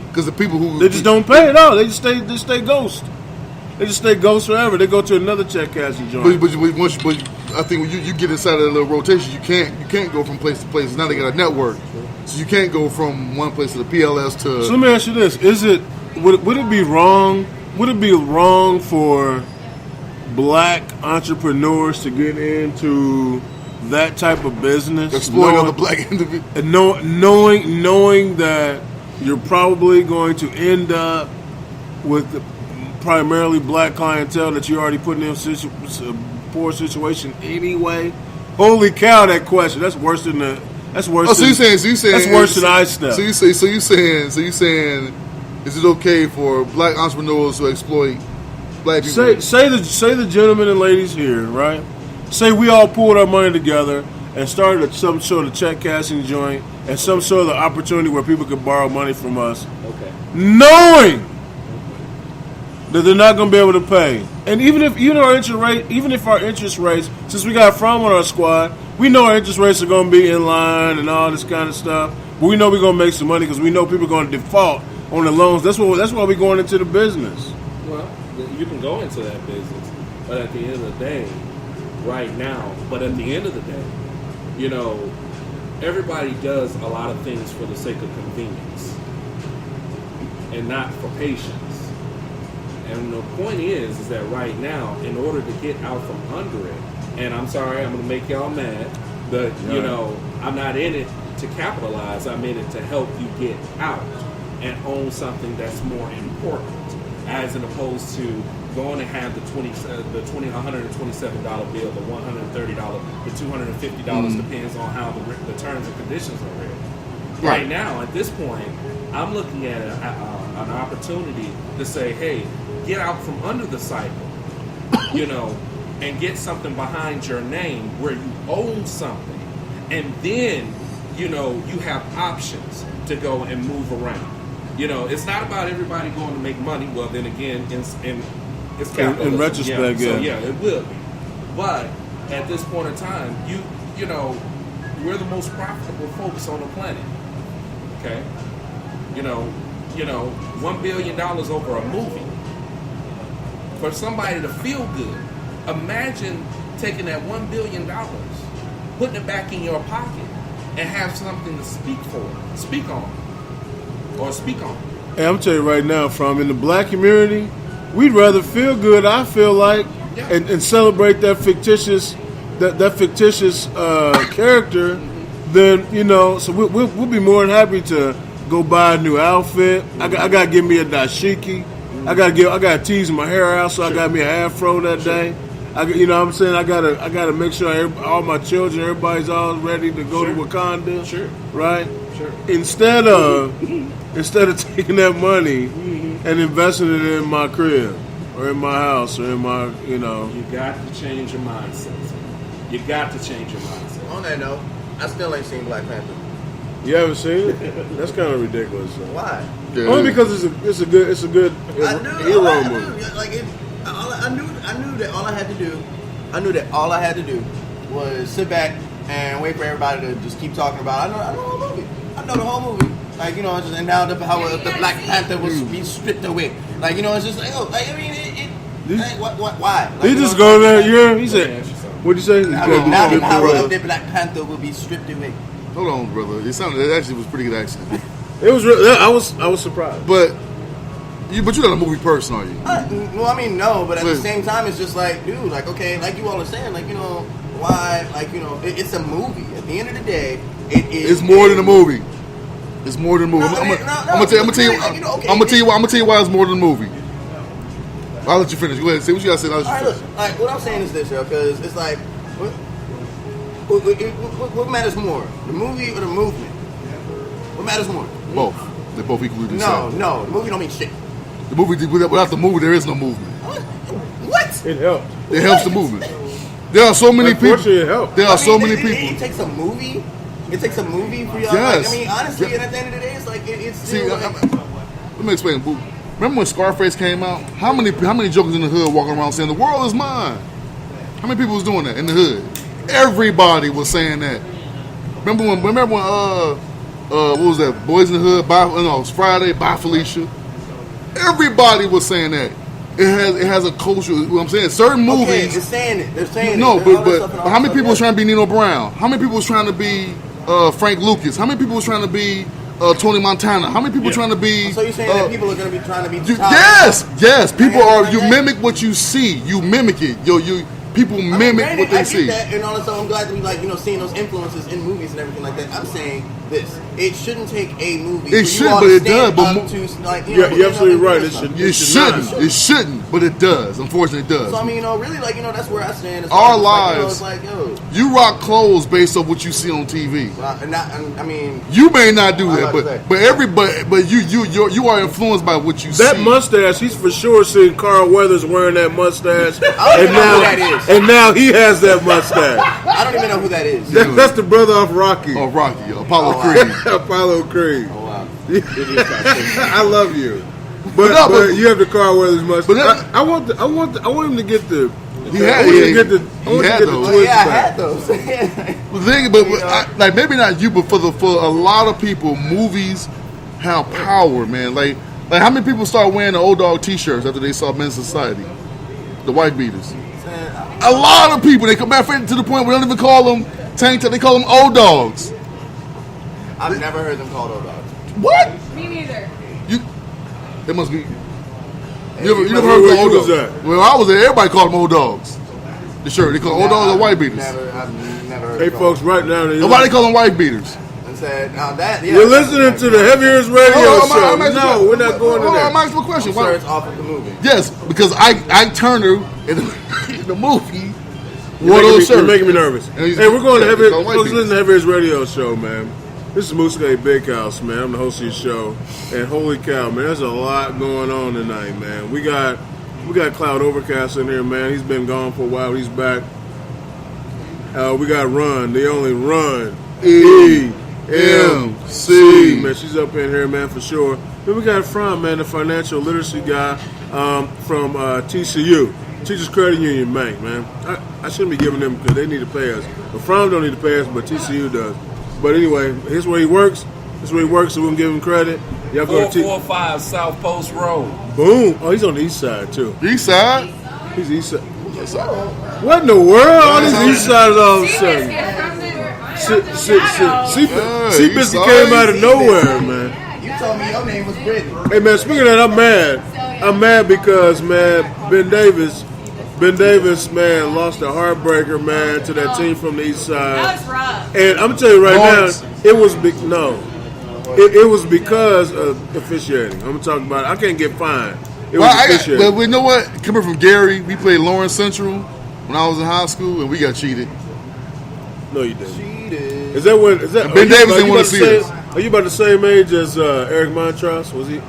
because the people who they just don't pay at all. They just stay ghost. They just stay ghost forever. They go to another check cashing joint. But I think when you get inside of that little rotation, you can't go from place to place. Now they got a network, so you can't go from one place to the PLS to. So let me ask you this: would it be wrong? Would it be wrong for black entrepreneurs to get into that type of business, exploit other black individuals, and knowing that you're probably going to end up with primarily black clientele that you're already putting in a poor situation anyway? Holy cow! That question. That's worse than the. That's worse. So you saying that's worse than I step. So you saying, is it okay for black entrepreneurs to exploit black people? Say the gentlemen and ladies here, right? Say we all pulled our money together and started some sort of check cashing joint and some sort of opportunity where people could borrow money from us, knowing that they're not going to be able to pay. And even if our interest rates, since we got From on our squad, we know our interest rates are going to be in line and all this kind of stuff. But we know we're going to make some money because we know people are going to default on the loans. That's why we're going into the business. Well, you can go into that business, but at the end of the day, right now, you know, everybody does a lot of things for the sake of convenience and not for patience. And the point is that right now, in order to get out from under it, and I'm sorry, I'm going to make y'all mad, but, you know, I'm not in it to capitalize. I'm in it to help you get out and own something that's more important, as opposed to going to have the $127 bill, the $130, the $250, depends on how the terms and conditions are read. Right now, at this point, I'm looking at an opportunity to say, hey, get out from under the cycle, you know, and get something behind your name where you own something, and then, you know, you have options to go and move around. You know, it's not about everybody going to make money. Well, then again, it's capitalism. In retrospect, So yeah, it will be. But at this point in time, you know, we're the most profitable folks on the planet. Okay, you know, $1 billion over a movie. For somebody to feel good, imagine taking that $1 billion, putting it back in your pocket, and have something to speak on. Hey, I'm telling you right now, from in the black community, we'd rather feel good, I feel like, and celebrate that fictitious character than, you know, so we'll be more than happy to go buy a new outfit. I gotta give me a dashiki. I gotta tease my hair out, so I got me an afro that day. You know what I'm saying? I gotta make sure all my children, everybody's all ready to go to Wakanda. Sure. Right? Sure. Instead of taking that money and investing it in my crib or in my house or in my, you know. You got to change your mindset. You got to change your mindset. On that note, I still ain't seen Black Panther. You haven't seen it? That's kind of ridiculous. So. Why? Yeah. Only because it's a good hero movie. Like I knew that all I had to do was sit back and wait for everybody to just keep talking about it. I know the whole movie. I know the whole movie. Like, you know, it's just, and now how the Black Panther was be stripped away. Like, you know, it's just like, oh, like, I mean, why? Like, he just go there, yeah. He said, what'd you say? Now the power of the Black Panther will be stripped away. Hold on, brother. It actually was pretty good accent. It was real. I was surprised. But you're not a movie person, are you? Well, I mean, no. But at the same time, it's just like, dude, like, okay, like you all are saying, like, you know, why? Like, you know, it's a movie. At the end of the day, It's more than a movie. It's more than a movie. I'm gonna tell you why it's more than a movie. I'll let you finish. Go ahead. Say what you gotta say. Like, what I'm saying is this, yo, because it's like, what matters more, the movie or the movement? What matters more? Both. They're both equally decided. No, the movie don't mean shit. The movie, without the movie, there is no movement. What? It helps. It helps the movement. There are so many people. Unfortunately, it helped. There are so many It people. takes a movie. It takes a movie for y'all. Yes. Like, I mean, honestly, Yeah. and at the end of the day, it's like it's See, still. Like, let me explain. Boo. Remember when Scarface came out? How many jokers in the hood walking around saying the world is mine? How many people was doing that in the hood? Everybody was saying that. Remember when what was that? Boys in the Hood. It was Friday. Bye Felicia. Everybody was saying that. It has a culture. What I'm saying, certain movies. okay, they're saying it. They're saying No, it. but how many people was trying to be Nino Brown? How many people was trying to be Frank Lucas? How many people was trying to be Tony Montana? How many people trying to be? So you're saying that people are going to be trying to be? Yes. People are. You that? mimic what you see. You mimic it. People mimic what they see. I get that, and also I'm glad to be like seeing those influences in movies and everything like that. I'm saying this: it shouldn't take a movie. It should, but it does. But you're absolutely right. It shouldn't. It shouldn't, but it does. Unfortunately, it does. So I mean, really, that's where I stand. As Our far as, lives. Like, yo, You rock clothes based off what you see on TV. I mean, You may not do that, about to say. but everybody, but you are influenced by what you see. That mustache, he's for sure seen Carl Weathers wearing that mustache, I don't even know who that is. and now he has that mustache. I don't even know who that is. That's the brother of Rocky, Oh, Rocky, Apollo Oh, Creed. Apollo Creed. Oh wow. I love you, but, No, but- you have the Carl Weathers mustache. But that- I want him to get the. He had- I want him he- to get the. I want he him had to get the those. twist Yeah, I back. had those. The thing, but like maybe not you, but for a lot of people, movies have power, man. Like how many people start wearing the old dog T-shirts after they saw Men's Society, the white beaters? A lot of people. They come back to the point where they don't even call them tank top. They call them old dogs. I've never heard them called old dogs. What? Me neither. It must be. You never heard of Where old was dogs? that? Well, I was there. Everybody called them old dogs. The shirt. They call old dogs or white beaters. I've never heard Hey, them folks, right now, Nobody call them white beaters. and said, now that, yeah. you're listening to the Heaviest Radio Oh, Show. I'm asking No, you- we're not going to I'm that. asking a question. I'm sure it's off of the movie. Yes, because Ike Turner in the movie You're wore making those me- You're shirts. making me nervous. And he's- Hey, we're going to yeah, Heaviest. he's on white Folks, listen beaters. to Heaviest Radio Show, man. This is Musuke Big House, man. I'm the host of your show, and holy cow, man, there's a lot going on tonight, man. We got Cloud Overcast in here, man. He's been gone for a while. He's back. We got Run, the only Run, EMC, man. She's up in here, man, for sure. Then we got Fran, man, the financial literacy guy from TCU, Teachers Credit Union Bank, man. I shouldn't be giving them because they need to pay us. But Fran don't need to pay us, but TCU does. But anyway, here's where he works. This is where he works, so we're going to give him credit. Y'all go to 445 South Post Road. Boom. Oh, he's on the east side, too. East side. He's east side. What in the world? All these east siders all of a sudden. Seabiscuit came out of nowhere, man. You told me your name was Brittany. Hey, man, speaking of that, I'm mad. I'm mad because, man, Ben Davis, man, lost a heartbreaker, man, to that team from the east That side. was rough. And I'm telling you right Lawrence. now, it was it was because of officiating. I'm talking about. I can't get fined. It was officiating. But you know what? Coming from Gary, we played Lawrence Central when I was in high school, and we got cheated. No, you didn't. Cheated. Is that what? Is that? Ben Davis didn't want wanna see us. Are you about the same age as Eric Montross? Was he?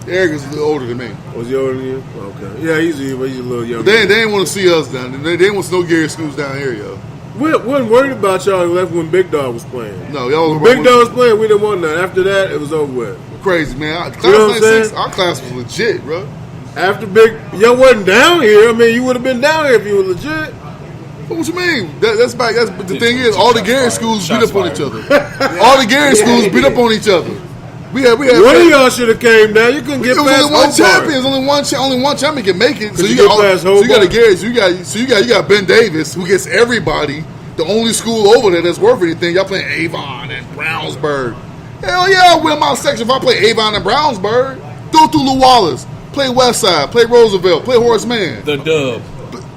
Eric is a little older than me. Was he older than you? Okay. Yeah, he's a little younger. They didn't want to see us down there. They didn't want to see no Gary schools down here, yo. We wasn't worried about y'all left when Big Dog was playing. No, y'all When Big Dog was playing, we didn't want none. After that, it was over with. crazy, man. You know what I'm saying? Our class was legit, bro. After y'all wasn't down here. I mean, you would have been down here if you were legit. What you mean? That's back. That's the thing is, all the Gary schools beat up on each other. All the Gary schools beat up on each other. We had. One of y'all should have came down. You couldn't get It was past only one Hobart. champion. Only one champion can make it. So Could you you got get past so you got a Hobart? Gary. So you got Ben Davis who gets everybody. The only school over there that's worth anything. Y'all playing Avon and Brownsburg. Hell yeah, I win my section if I play Avon and Brownsburg. Go through Lew Wallace. Play Westside. Play Roosevelt. Play Horace Mann. The dub.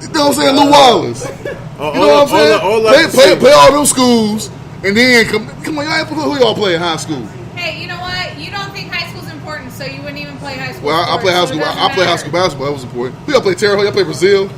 You know what I'm saying? Lew Wallace. You know what I'm saying? Play all them schools, and then come on. Y'all who y'all play in high school? Hey, you know what? You don't think high school's important, so you wouldn't even play high school. Well, I play high school. I play high school basketball. That was important. Who y'all play? Terre Haute? Y'all play Brazil?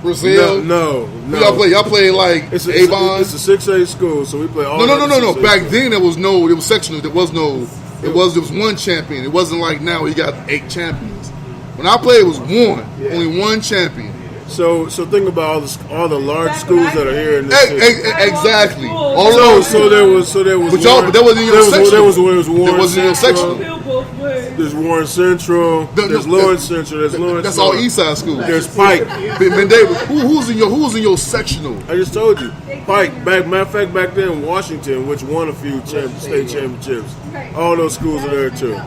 Brazil? No. Who y'all play like It's Avon? a 6A school, so we play all. No. 6A Back schools. then, it was sectional. There was one champion. It wasn't like now you got 8 champions. When I played, it was one. Only one champion. So think about all the large schools that are here in this city. Exactly. So there was. But y'all, but that wasn't your section. There was Warren That wasn't your Central. section. There's Warren Central. There's Lawrence Central. There's Lawrence. That's all North. East Side schools. There's Pike. Ben David, who's in your sectional? I just told you. Pike. Matter of fact, back then Washington, which won a few state championships, all those schools are there too.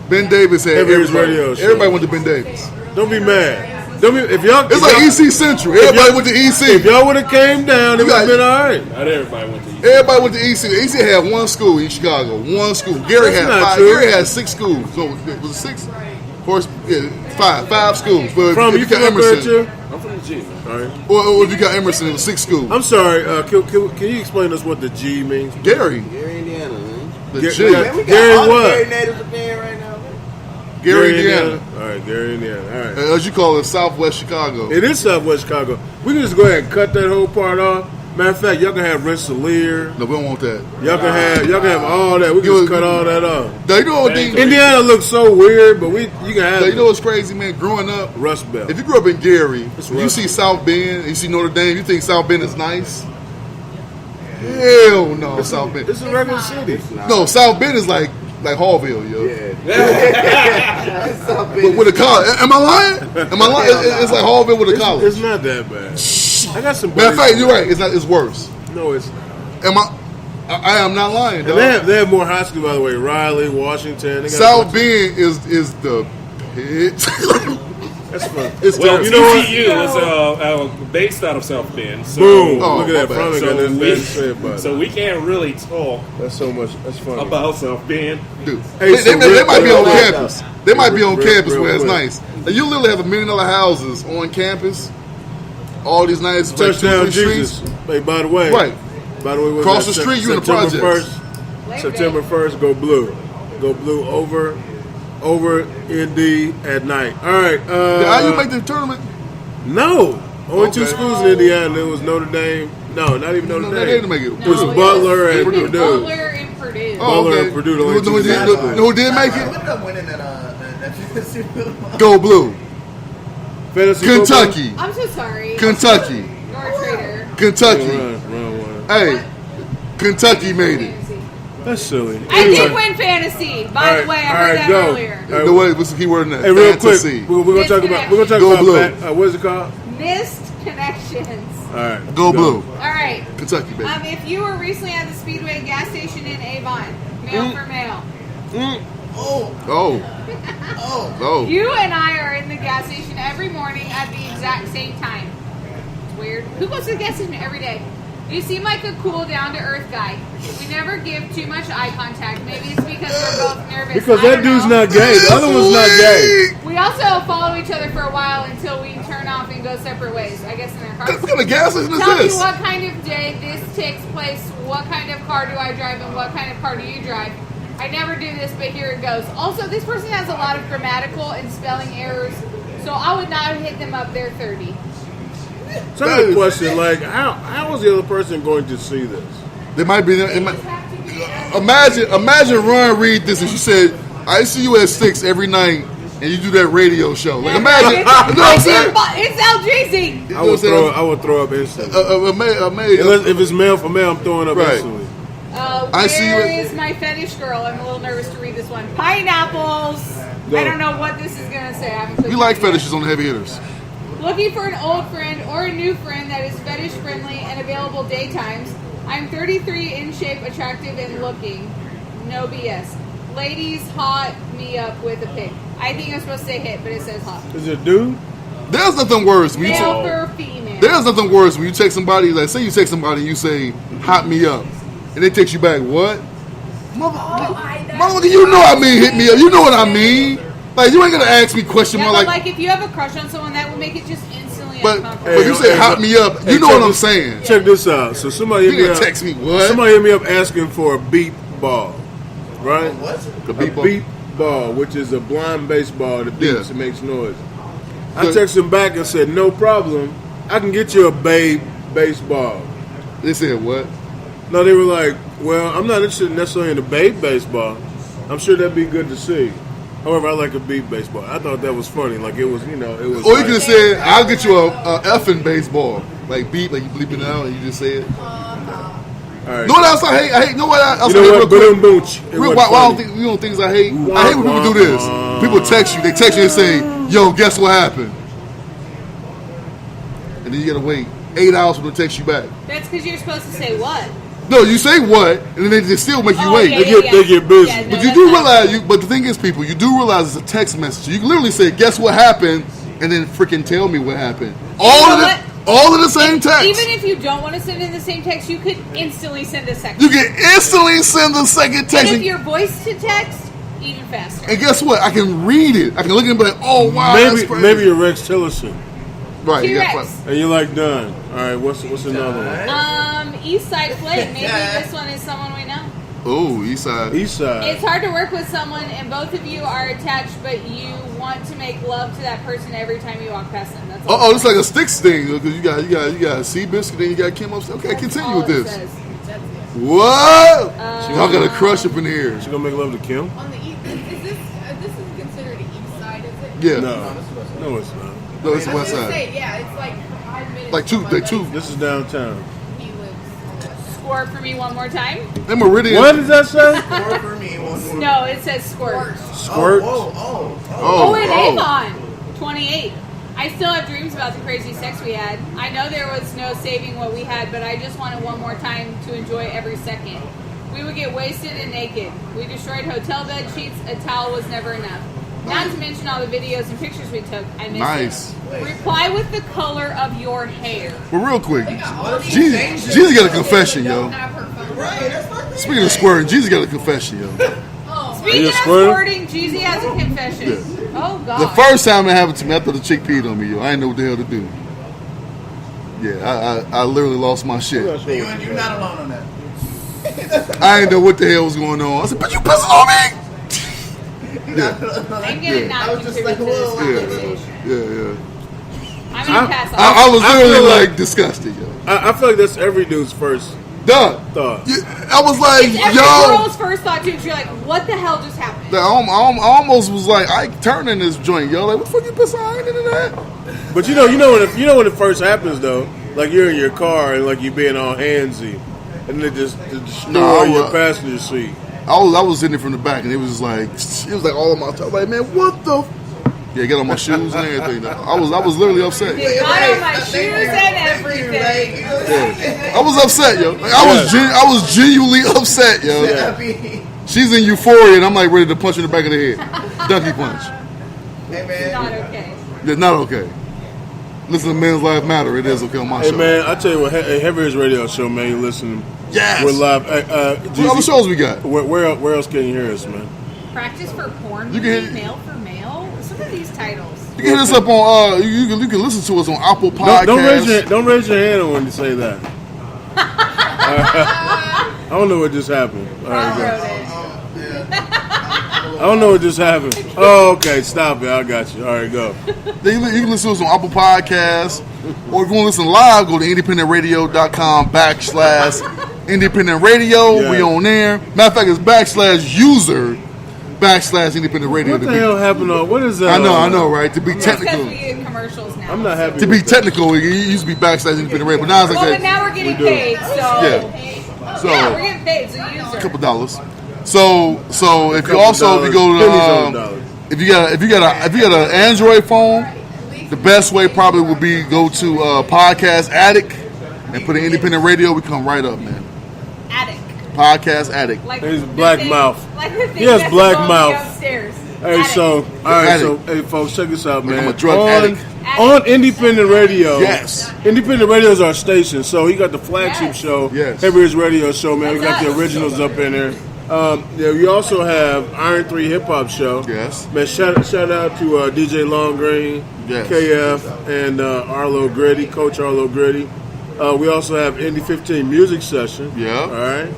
Ben Davis had Heavy Hitters everybody. Radio show. Everybody went to Ben Davis. Don't be mad. If y'all, It's like EC Central. Everybody went to If EC. y'all would have came down, it would have been all right. Not everybody went to East. Everybody went to EC. EC had one school in Chicago. One school. Gary That's had not five. true. Gary had 6 schools. So was it 6? Five schools. But From if you you got from up there Emerson, too? I'm from the G, man. All right. or if you got Emerson, it was 6 schools. I'm sorry. Can you explain to us what the G means? Gary. Gary, Indiana, man. The Ga- G. Man, we got Gary all what? the Gary natives up there right now, man. Gary, Indiana. All right, Gary, Indiana. All right. As you call it, Southwest Chicago. It is Southwest Chicago. We can just go ahead and cut that whole part off. Matter of fact, y'all can have Rensselaer. No, we don't want that. Y'all can have all that. We can just cut all that off. Now, you know what? Indiana looks so weird, but you can have You know what's crazy, man? Growing up, Rust Belt. if you grew up in Gary, It's you rough. see South Bend, you see Notre Dame, you think South Bend is nice? Hell no, South Bend. It's a regular city. No, South Bend is like Hallville, yo. Yeah. But with a college. Am I lying? Am I lying? It's like Hallville with a It's college. not that bad. I got some. Matter of fact, buddies- you're right. It's not. It's worse. No, it's not. I am not lying, And dog. they have more high school, by the way. Riley, Washington. They got a South bunch Bend is the pit. of- That's fun. It's Well, terrible. You know what? TCU is based out of South Bend. So, Boom! Oh, Look at that. my bad. Probably got So nothing bad to say about it. so we can't really talk That's so much. That's funny. about South Bend. Dude, Hey, they, so they might be real on quick. campus. They might be on Real campus quick. where it's nice. Like, you literally have $1 million houses on campus. All these nice like, Touchdown 2-3 streets. Jesus. Hey, by the way. Right. By the way, what's Across that? the street, you in the September projects. 1st. September 1st, go blue. Go blue over ND at night. All right. How you make the tournament? No. Only 2 Okay. schools in Indiana. There was Notre Dame. No, not even Notre No, Dame. they didn't make it. It was Butler and Purdue. Purdue. Butler and Purdue. Butler and Purdue, the only two Who schools. who did make What it? ended up winning that Go blue. Fantasy Kentucky. I'm so sorry. Kentucky. You're a traitor. Kentucky. Run one. Hey, Kentucky made it. That's silly. I did Anyway. win fantasy. By All right, the way, I all heard right, that go. earlier. All right. The way, what's the key word in that? Hey, real Fantasy. quick, we're gonna talk about Go about blue. what is it called? Missed connections. All right, Go blue. All right. Kentucky, baby. If you were recently at the Speedway gas station in Avon, male for male, Oh. Oh. you and I are in the gas station every morning at the exact same time. It's weird. Who goes to the gas station every day? You seem like a cool, down-to-earth guy. We never give too much eye contact. Maybe it's because we're both nervous. Because I that don't dude's know. not gay. The other one's not gay. We also follow each other for a while until we turn off and go separate ways. I guess in their cars. What kind of gas station is Tell me this? what kind of day this takes place, what kind of car do I drive, and what kind of car do you drive. I never do this, but here it goes. Also, this person has a lot of grammatical and spelling errors, so I would not hit them up. They're 30. So I have a question, like, how is the other person going to see this? They might be. Imagine Ron read this and she said, "I see you at 6 every night, and you do that radio show." Like, imagine. You know what I'm saying? It's LJZ. I would throw up instantly. Amazing. If it's male for male, I'm throwing up Right. instantly. I see you Where at- is my fetish girl? I'm a little nervous to read this one. Pineapples. Go. I don't know what this is going to say. I haven't clicked We like it yet. fetishes on the heavy hitters. Looking for an old friend or a new friend that is fetish friendly and available daytimes. I'm 33, in shape, attractive, and looking. No BS. Ladies, hot me up with a pic. I think I'm supposed to say hit, but it says hot. Is it a dude? There's nothing worse when you Male for female. There's nothing worse when you text somebody. Like, say you text somebody and you say, "Hot me up," and they text you back, "What?" Motherfucker, you know I mean hit me up. You know what I mean. Like, you ain't gonna ask me question Yeah, mark but like. like if you have a crush on someone, that would make it just instantly But uncomfortable. you say "hot me up," you know what I'm saying. Check this out. So somebody You hit me gonna up. text me what? Somebody hit me up asking for a beep ball, right? The A beep ball? beep ball, which is a blind baseball that beeps Yeah. and makes noise. I Good. texted him back and said, "No problem. I can get you a babe baseball." They said what? No, they were like, "Well, I'm not interested necessarily in the babe baseball. I'm sure that'd be good to see." However, I like a beat baseball. I thought that was funny. Like it was, it was. Or you could have said, "I'll get you a effing baseball." Like beep, like you bleeping it out, and you just say it. All right. No, what else I hate? I hate. No, what else You I know hate? what? Real quick. Boom-booch. It Real, wasn't why funny. don't you know things I hate? I hate when people do this. People text you. They text you and say, "Yo, guess what happened?" And then you gotta wait 8 hours for them to text you back. That's because you're supposed to say what? No, you say what, and then they still make you Oh, wait. yeah, They get busy. Yeah, no, But you that's do not realize, good. but the thing is, people, you do realize it's a text message. You can literally say, "Guess what happened," and then freaking tell me what happened. All of the same text. Even if you don't want to send in the same text, you could instantly send a second. You can instantly send the second And text. if you're voice to text, even faster. And guess what? I can read it. I can look at it and be like, "Oh wow, that's crazy." Maybe you're Rex Tillerson, right. You got T-Rex. and you're like done. All right, what's another one? East Side Flake. Maybe this one is someone we know. Oh, East Side. East Side. It's hard to work with someone, and both of you are attached, but you want to make love to that person every time you walk past them. That's all. Oh, it's like a Sticks thing because you got Seabiscuit, then you got Kim upstairs. Okay, continue all with it this. says. What? Y'all got a crush up in here. She gonna make love to Kim? On the east, is this is considered the east side? Is it? Yeah. No, it's not. No, it's the I West was gonna Side. say, yeah, it's like 5 minutes. Like two. from They my two. place. This is downtown. He lives. Squirt for me one more time. They Meridian. What does that say? Or for me, one more. No, it says squirt. Squirt. Oh, and Avon, 28. I still have dreams about the crazy sex we had. I know there was no saving what we had, but I just wanted one more time to enjoy every second. We would get wasted and naked. We destroyed hotel bed sheets. A towel was never enough. Not to mention all the videos and pictures we took. I miss Nice. it. Reply with the color of your hair. But real quick, Jesus got a confession, yo. Have her phone. Speaking of squirting, Jesus got a confession, yo. Speaking you of squirting? squirting, Jeezy has a confession. Oh, God. The first time it happened to me, I thought the chick peed on me, yo. I didn't know what the hell to do. Yeah, I literally lost my shit. You're not alone on that. I didn't know what the hell was going on. I said, "But you pissing on me?" Yeah, I'm gonna not I was just contribute like, to this whoa. conversation. yeah. I'm gonna pass on. I was I literally feel like like- disgusted, yo. I feel like that's every dude's first Done. thought. Yeah, I was like, It's every yo. girl's first thought too. 'Cause you're like, what the hell just happened? I almost was like, I turned in this joint, yo. Like, what the fuck you pissing on? I ain't into that. But you know when it first happens though, like you're in your car and like you being all handsy, and they just destroy No, your passenger seat. I was in it from the back, and it was like all of my. I was like, man, what the? Yeah, get on my shoes and everything. I was literally upset. Got on my shoes and everything. Yeah. I was upset, yo. Like, I was genuinely upset, yo. She's in euphoria, and I'm like ready to punch her in the back of the head. Donkey punch. It's not okay. It's not okay. Listen to Men's Life Matter. It is okay on my Hey show. man, I tell you what, Heavy's radio show, man. You listen. Yes. We're live. What other Jeezy, shows we got? where else can you hear us, man? Practice for porn. You can hit- Male for male. Some of these titles. You can hit us up on. You can listen to us on Apple Podcasts. Don't raise your hand when you say that. I don't know what just happened. All right, I go. wrote it. I don't know what just happened. Oh, okay, stop it. I got you. All right, go. You can listen to us on Apple Podcasts, or if you want to listen live, go to independentradio.com/independent radio. Yeah. We on there. Matter of fact, it's /user/independent radio. What the hell happened? What is that? I know, right? To be Because technical, we get commercials now. I'm not happy. to be with that. technical, it used to be /independent radio, but now it's Well, like but now we're getting We do. paid, so Yeah. So yeah, we're getting paid. So user. a couple dollars. So if you Couple also if you go dollars, pennies on to dollars. if you got an Android phone, the best way probably would be go to Podcast Addict and put in independent radio. We come right up, man. Addict. Podcast Addict. Like He's the black thing- mouth. Like the thing He has that's black above me mouth. Upstairs. Hey, Addict. so all right, Addict. so hey, folks, check this out, man. I'm a drug on, addict. on independent radio. Yes. Independent radio is our station. So he got the flagship Yes. show. Yes. Heavy's radio show, man. We That's got the us. originals up in there. Yeah, we also have Iron 3 Hip Hop Show. Yes. Man, shout out to DJ Long Green, Yes. KF, and Arlo Gritty, Coach Arlo Gritty. We also have Indie 15 Music Session. Yeah. All right.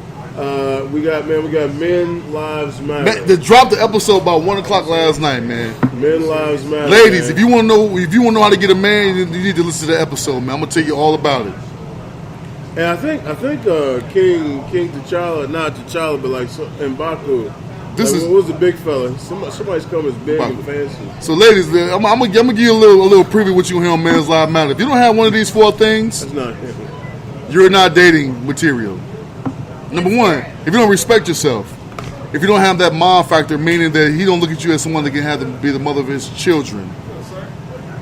We got Men Lives Matter. Man, they dropped the episode about 1:00 last night, man. Men Lives Matter. Ladies, man. if you want to know how to get a man, you need to listen to the episode, man. I'm gonna tell you all about it. And I think King T'Challa, not T'Challa, but like M'Baku, This is what was the big fella? Somebody's coming as big and fancy. so, ladies. I'm gonna give you a little preview what you hear on Men's Live Matter. If you don't have one of these 4 things, That's not him. you're not dating material. Number one, if you don't respect yourself, if you don't have that mom factor, meaning that he don't look at you as someone that can have to be the mother of his children.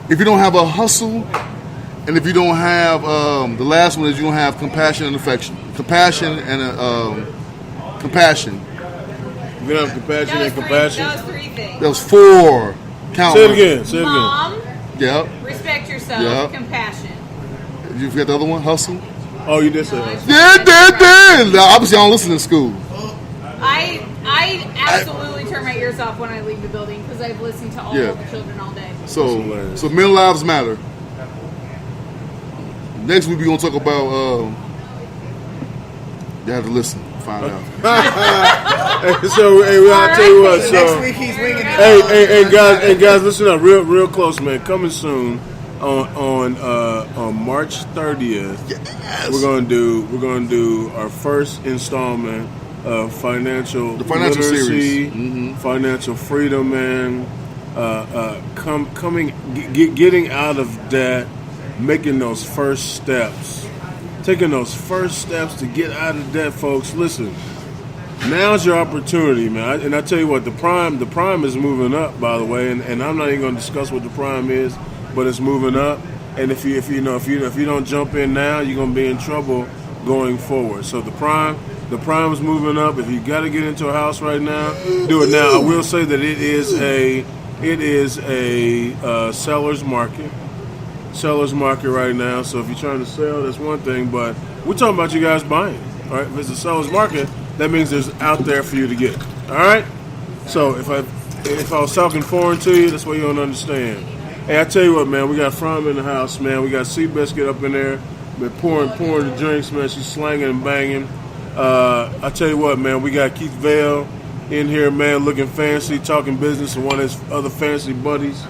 If you don't have a hustle, and if you don't have the last one is you don't have compassion and affection. Compassion and compassion. You don't have compassion and compassion. That was 3 things. That was 4. Count. Say it again. Say it again. Mom, Yep. respect yourself, Yep. compassion. You forget the other one? Hustle. Oh, you did say No, that. Yeah. Now, obviously, I don't listen to school. I absolutely turn my ears off when I leave the building because I've listened to all Yeah. the children all day. So men lives matter. Next week we're gonna talk about. You have to listen, find out. So, hey, I'll tell you what. Next So, week he's winging it. hey, guys, listen up, real close, man. Coming soon on March 30th. Yes. We're gonna do our first installment of financial financial literacy, series. financial freedom, man. Getting out of debt, making those first steps, taking those first steps to get out of debt, folks. Listen, now's your opportunity, man. And I tell you what, the prime is moving up, by the way. And I'm not even going to discuss what the prime is, but it's moving up. And if you don't jump in now, you're going to be in trouble going forward. So the prime is moving up. If you got to get into a house right now, do it now. I will say that it is a seller's market. Seller's market right now. So if you're trying to sell, that's one thing. But we're talking about you guys buying. All right. If it's a seller's market, that means there's out there for you to get. All right. So if I was talking foreign to you, that's why you don't understand. Hey, I tell you what, man. We got From in the house, man. We got Seabiscuit up in there. Been pouring the drinks, man. She's slanging and banging. I tell you what, man. We got Keith Vale in here, man, looking fancy, talking business with one of his other fancy buddies.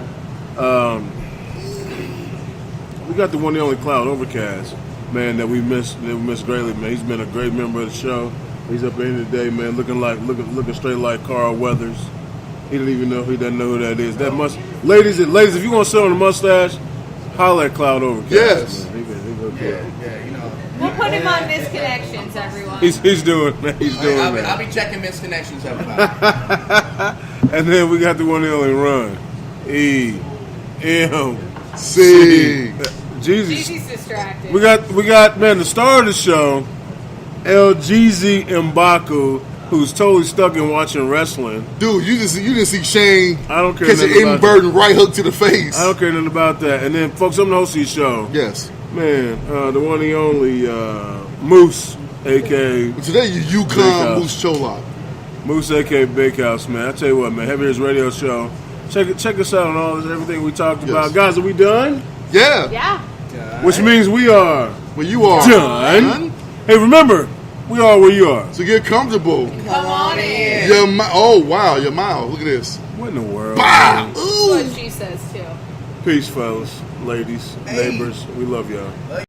We got the one and only Cloud Overcast, man, that we miss greatly, man. He's been a great member of the show. He's up in here today, man, looking straight like Carl Weathers. He doesn't know who that is. That ladies, if you want to sell on a mustache, holler at Cloud Overcast. Yes. Man. Yeah, you know. We'll put him on Misconnections, everyone. He's doing I'll that. be checking misconnections, everybody. And then we got the one and only Run. See. Jesus. Jeezy's distracted. We got man, the star of the show, LGZ Mbaku, who's totally stuck in watching wrestling. Dude, you didn't see Shane I don't care catch an nothing about inadvertent right hook to the face. I don't care nothing about that. And then, folks, I'm the host of the show. Yes. Man, the one and only Moose, a.k.a. Today you Big Yukon House. Moose Cholak. Moose, a.k.a. Big House, man. I tell you what, man, Heavy Hitters Radio Show. Check us out on all this, everything we talked about. Guys, are we done? Yeah. Yeah. Which means we are Well, you are done. Hey, remember, we are where you are. So get comfortable. Come on in. Oh wow, your mouth. Look at this. What in the world? Bah! man? That's what she says, too. Peace, fellas, ladies, neighbors. We love y'all.